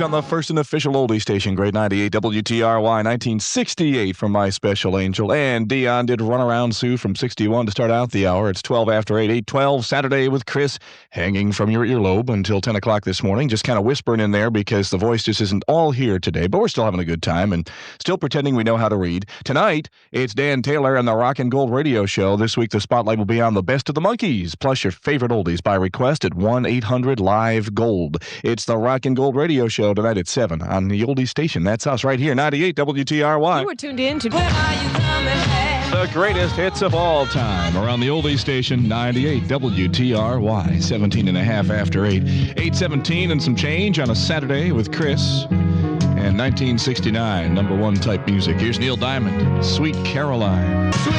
B: On the first and official oldie station, Grade 98 WTRY, 1968 from My Special Angel. And Dion did Run Around Sue from 61 to start out the hour. It's 12 after 8, 8:12 Saturday with Chris, hanging from your earlobe until 10 o'clock this morning. Just kind of whispering in there because the voice just isn't all here today, but we're still having a good time and still pretending we know how to read. Tonight, it's Dan Taylor and the Rock and Gold Radio Show. This week, the spotlight will be on the best of the Monkees, plus your favorite oldies by request at 1-800-LIVE-GOLD. It's the Rock and Gold Radio Show tonight at 7 on the oldie station. That's us right here, 98 WTRY.
K: You were tuned in to When Are You Coming Back?
B: The greatest hits of all time around the oldie station, 98 WTRY, 17 and a half after 8. 8:17 and some change on a Saturday with Chris. And 1969, number 1 type music. Here's Neil Diamond, Sweet Caroline.
E: Sweet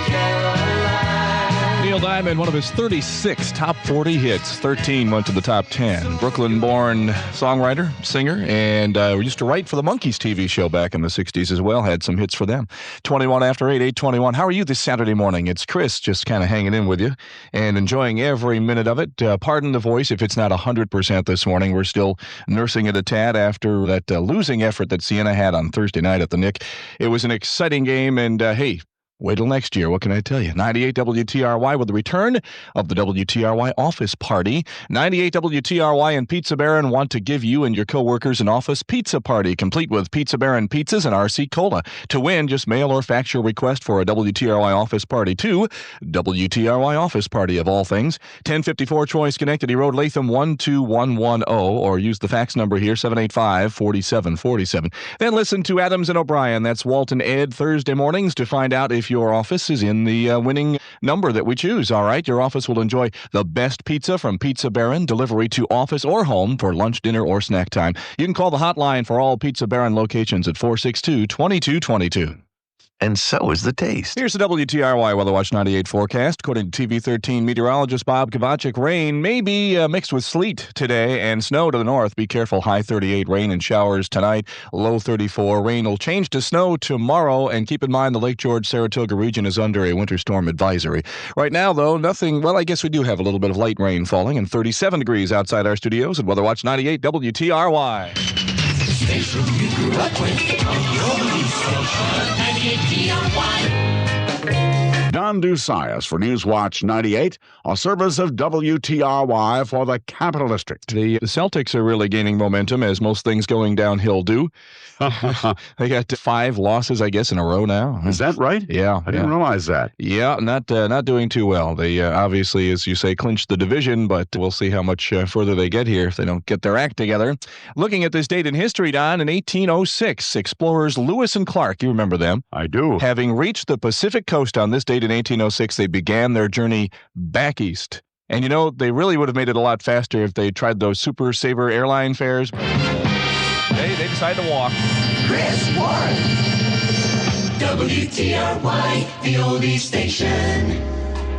E: Caroline.
B: The
L: Neil Diamond, one of his 36 top 40 hits. 13 went to the top 10. Brooklyn-born songwriter, singer, and used to write for the Monkees TV show back in the 60s as well. Had some hits for them. 21 after 8, 8:21. How are you this Saturday morning? It's Chris just kind of hanging in with you and enjoying every minute of it. Pardon the voice if it's not 100% this morning. We're still nursing it a tad after that losing effort that Siena had on Thursday night at the Nick. It was an exciting game, and hey, wait till next year. What can I tell you? 98 WTRY with the return of the WTRY office party. 98 WTRY and Pizza Baron want to give you and your coworkers an office pizza party, complete with Pizza Baron pizzas and RC Cola. To win, just mail or fax your request for a WTRY office party to WTRY office party of all things. 1054 Troy Schenectady Road, Latham 12110, or use the fax number here, 785-4747. Then listen to Adams and O'Brien. That's Walt and Ed Thursday mornings to find out if your office is in the winning number that we choose. All right, your office will enjoy the best pizza from Pizza Baron, delivery to office or home for lunch, dinner, or snack time. You can call the hotline for all Pizza Baron locations at 462-2222.
M: And so is the taste.
L: Here's the WTRY Weather Watch 98 forecast. According to TV13 meteorologist Bob Kovacic, rain may be mixed with sleet today and snow to the north. Be careful, high 38, rain and showers tonight, low 34. Rain will change to snow tomorrow, and keep in mind the Lake George Saratoga region is under a winter storm advisory. Right now, though, nothing, well, I guess we do have a little bit of light rain falling, and 37 degrees outside our studios at Weather Watch 98 WTRY.
E: Station you grew up with, your station, 98 TRY.
J: Don Dusias for Newswatch 98, a service of WTRY for the Capital District.
L: The Celtics are really gaining momentum, as most things going downhill do. They got 5 losses, I guess, in a row now.
J: Is that right?
L: Yeah.
J: I didn't realize that.
L: Yeah, not doing too well. They obviously, as you say, clinched the division, but we'll see how much further they get here if they don't get their act together. Looking at this date in history, Don, in 1806, explorers Lewis and Clark, you remember them?
J: I do.
L: Having reached the Pacific coast on this date in 1806, they began their journey back east. And you know, they really would have made it a lot faster if they tried those Super Saver airline fares. They decided to walk.
E: Chris Warren, WTRY, the oldie station.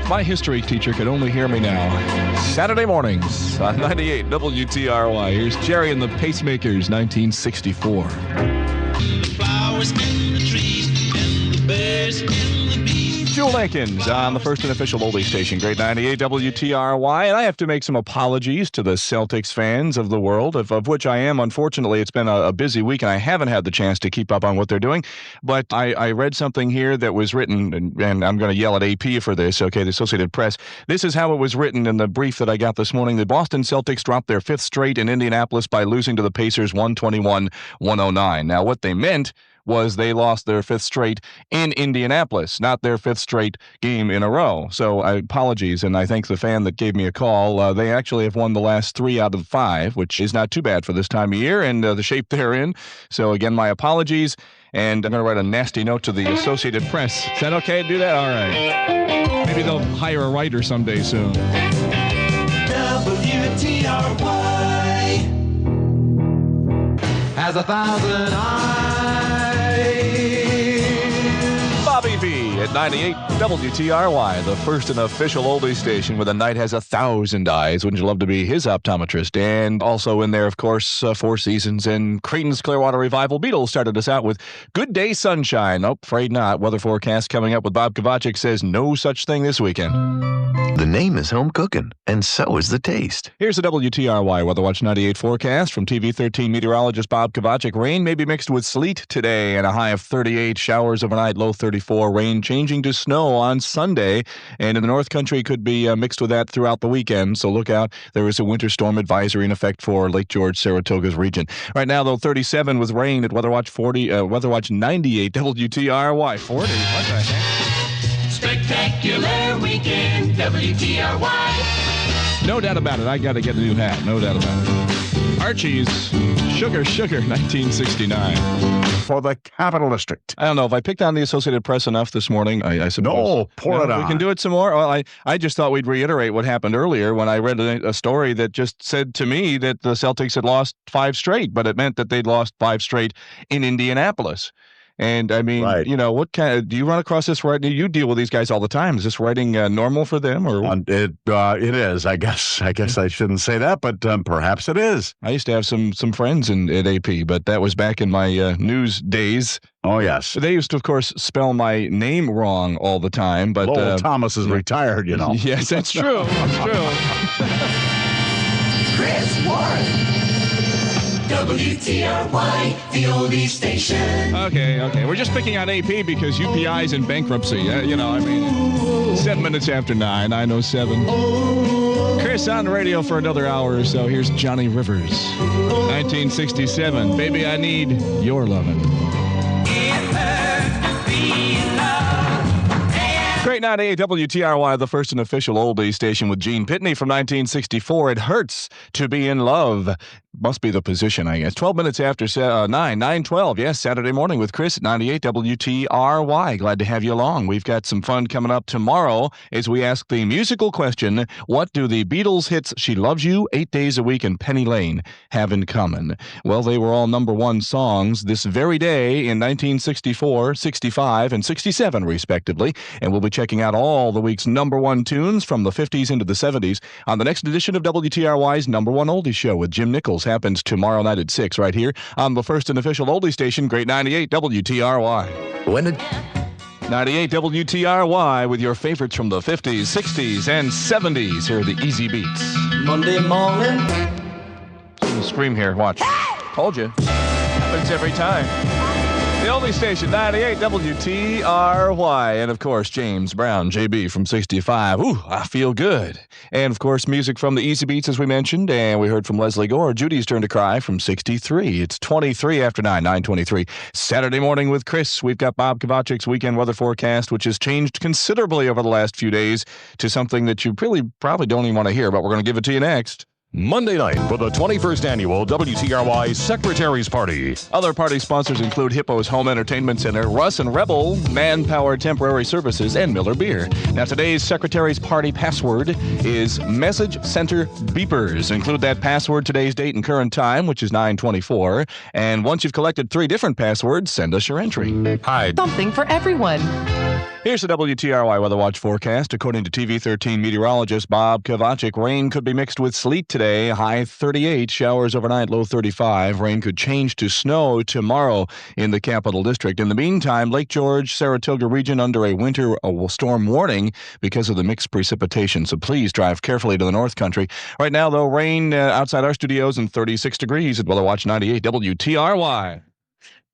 L: My history teacher could only hear me now. Saturday mornings on 98 WTRY. Here's Jerry and the Pacemakers, 1964.
N: The flowers and the trees and the birds and the bees.
L: Jewel Atkins on the first and official oldie station, Grade 98 WTRY, and I have to make some apologies to the Celtics fans of the world, of which I am. Unfortunately, it's been a busy week, and I haven't had the chance to keep up on what they're doing, but I read something here that was written, and I'm going to yell at AP for this, okay, the Associated Press. This is how it was written in the brief that I got this morning. The Boston Celtics dropped their 5th straight in Indianapolis by losing to the Pacers 121-109. Now, what they meant was they lost their 5th straight in Indianapolis, not their 5th straight game in a row. So apologies, and I thank the fan that gave me a call. They actually have won the last 3 out of 5, which is not too bad for this time of year and the shape they're in. So again, my apologies, and I'm going to write a nasty note to the Associated Press. Is that okay to do that? All right. Maybe they'll hire a writer someday soon.
E: WTRY
N: has 1,000 eyes.
L: Bobby V at 98 WTRY, the first and official oldie station where the night has 1,000 eyes. Wouldn't you love to be his optometrist? And also in there, of course, 4 Seasons and Creedence Clearwater Revival. Beatles started us out with Good Day Sunshine. Nope, afraid not. Weather forecast coming up with Bob Kovacic says no such thing this weekend.
M: The name is home cooking, and so is the taste.
L: Here's the WTRY Weather Watch 98 forecast from TV13 meteorologist Bob Kovacic. Rain may be mixed with sleet today and a high of 38. Showers overnight, low 34. Rain changing to snow on Sunday. And in the North Country could be mixed with that throughout the weekend. So look out. There is a winter storm advisory in effect for Lake George, Saratoga's region. Right now, though, 37 with rain at Weather Watch Weather Watch 98 WTRY 40. What the heck?
E: Spectacular weekend, WTRY.
L: No doubt about it. I got to get a new hat. No doubt about it. Archie's Sugar, 1969.
J: For the Capital District.
L: I don't know if I picked on the Associated Press enough this morning. I suppose.
J: No, pour it on.
L: We can do it some more. Well, I just thought we'd reiterate what happened earlier when I read a story that just said to me that the Celtics had lost 5 straight, but it meant that they'd lost 5 straight in Indianapolis. And I mean, what kind of, do you run across this writing? You deal with these guys all the time. Is this writing normal for them, or
J: it is? I guess I shouldn't say that, but perhaps it is.
L: I used to have some friends at AP, but that was back in my news days.
J: Oh yes,
L: they used to, of course, spell my name wrong all the time. But
J: Lowell Thomas is retired, you know.
L: Yes, that's true. That's true.
E: Chris Warren. WTRY, the oldie station.
L: Okay. We're just picking on AP because UPI's in bankruptcy. 7 minutes after 9, 9:07. Chris on the radio for another hour or so. Here's Johnny Rivers. 1967. Baby, I need your lovin'. Great 98 WTRY, the first and official oldie station with Gene Pitney from 1964. It hurts to be in love. Must be the position, I guess. 12 minutes after 9:12. Yes, Saturday morning with Chris at 98 WTRY. Glad to have you along. We've got some fun coming up tomorrow as we ask the musical question, what do the Beatles hits She Loves You, 8 Days a Week, and Penny Lane have in common? Well, they were all #1 songs this very day in 1964, 65, and 67, respectively. And we'll be checking out all the week's #1 tunes from the 50s into the 70s on the next edition of WTRY's #1 Oldie Show with Jim Nichols. Happens tomorrow night at 6 right here on the first and official oldie station, Great 98 WTRY. 98 WTRY with your favorites from the 50s, 60s, and 70s. Here are the easy beats.
E: Monday morning.
L: Scream here, watch. Told you. Happens every time. The oldie station, 98 WTRY. And, of course, James Brown, JB from 65. Ooh, I feel good. And, of course, music from the Easy Beats, as we mentioned. And we heard from Leslie Gore, Judy's Turn to Cry from 63. It's 23 after 9, 9:23. Saturday morning with Chris. We've got Bob Kovacic's weekend weather forecast, which has changed considerably over the last few days to something that you probably don't even want to hear, but we're going to give it to you next.
H: Monday night for the 21st Annual WTRY Secretary's Party.
L: Other party sponsors include Hippo's Home Entertainment Center, Russ and Rebel, Manpower Temporary Services, and Miller Beer. Now, today's Secretary's Party password is Message Center Beepers. Include that password, today's date, and current time, which is 9:24. And once you've collected 3 different passwords, send us your entry.
O: Hi. Something for everyone.
L: Here's the WTRY Weather Watch forecast. According to TV13 meteorologist Bob Kovacic, rain could be mixed with sleet today, high 38, showers overnight, low 35. Rain could change to snow tomorrow in the Capital District. In the meantime, Lake George, Saratoga region under a winter storm warning because of the mixed precipitation. So please drive carefully to the North Country. Right now, though, rain outside our studios and 36 degrees at Weather Watch 98 WTRY.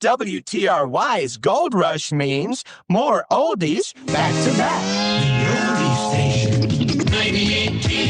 A: WTRY's Gold Rush means more oldies back to back.
E: The oldie station. 98 TRY.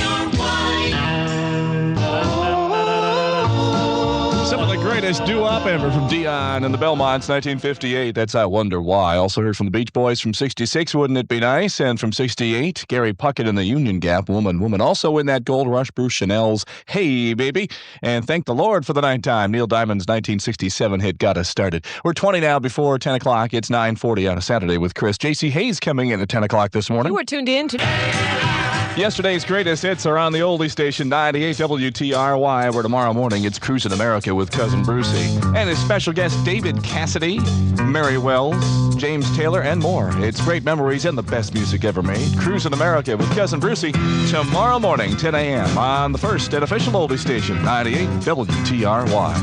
L: Some of the greatest doo-wop ever from Dion and the Belmonts, 1958. That's I Wonder Why. Also heard from the Beach Boys from 66, Wouldn't It Be Nice? And from 68, Gary Puckett and the Union Gap, Woman, Woman. Also in that Gold Rush, Bruce Chanel's Hey Baby. And thank the Lord for the night time. Neil Diamond's 1967 hit got us started. We're 20 now before 10 o'clock. It's 9:40 on a Saturday with Chris. J.C. Hayes coming in at 10 o'clock this morning.
O: You were tuned in to...
L: Yesterday's greatest hits are on the oldie station, 98 WTRY, where tomorrow morning it's Cruisin' America with Cousin Brucey. And his special guest, David Cassidy, Mary Wells, James Taylor, and more. It's great memories and the best music ever made. Cruisin' America with Cousin Brucey, tomorrow morning, 10 a.m. on the first and official oldie station, 98 WTRY.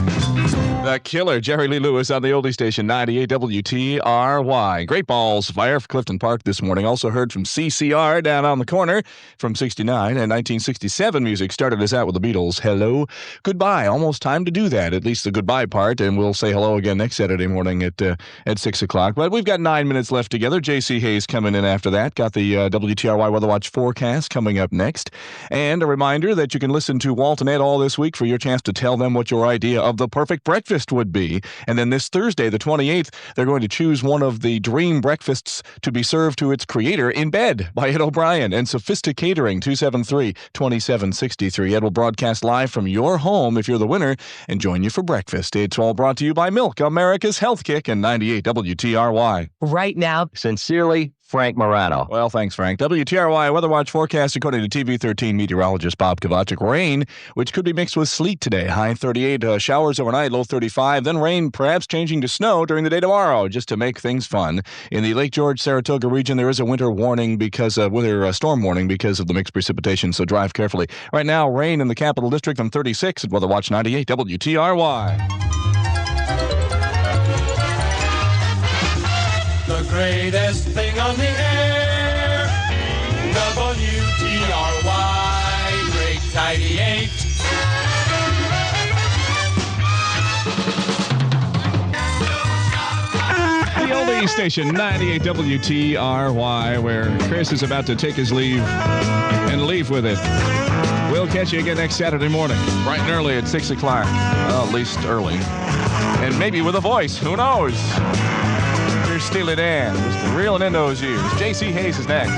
L: The Killer, Jerry Lee Lewis on the oldie station, 98 WTRY. Great Balls Fire for Clifton Park this morning. Also heard from CCR down on the corner from 69, and 1967 music started us out with the Beatles. Hello, Goodbye. Almost time to do that, at least the goodbye part, and we'll say hello again next Saturday morning at 6 o'clock. But we've got 9 minutes left together. J.C. Hayes coming in after that. Got the WTRY Weather Watch forecast coming up next. And a reminder that you can listen to Walt and Ed all this week for your chance to tell them what your idea of the perfect breakfast would be. And then this Thursday, the 28th, they're going to choose one of the dream breakfasts to be served to its creator in bed by Ed O'Brien and Sophisticated Catering, 273-2763. Ed will broadcast live from your home if you're the winner and join you for breakfast. It's all brought to you by Milk, America's Health Kick, and 98 WTRY.
O: Right now,
P: sincerely,
M: Frank Morano.
L: Well, thanks, Frank. WTRY Weather Watch forecast according to TV13 meteorologist Bob Kovacic. Rain, which could be mixed with sleet today. High 38, showers overnight, low 35. Then rain, perhaps changing to snow during the day tomorrow, just to make things fun. In the Lake George, Saratoga region, there is a winter warning storm warning because of the mixed precipitation, so drive carefully. Right now, rain in the Capital District on 36 at Weather Watch 98 WTRY.
N: The greatest thing on the air, WTRY, Great 98.
L: The oldie station, 98 WTRY, where Chris is about to take his leave and leave with it. We'll catch you again next Saturday morning, bright and early at 6 o'clock. Well, at least early. And maybe with a voice. Who knows? Here's Steely Dan, just reeling in those years. J.C. Hayes is next.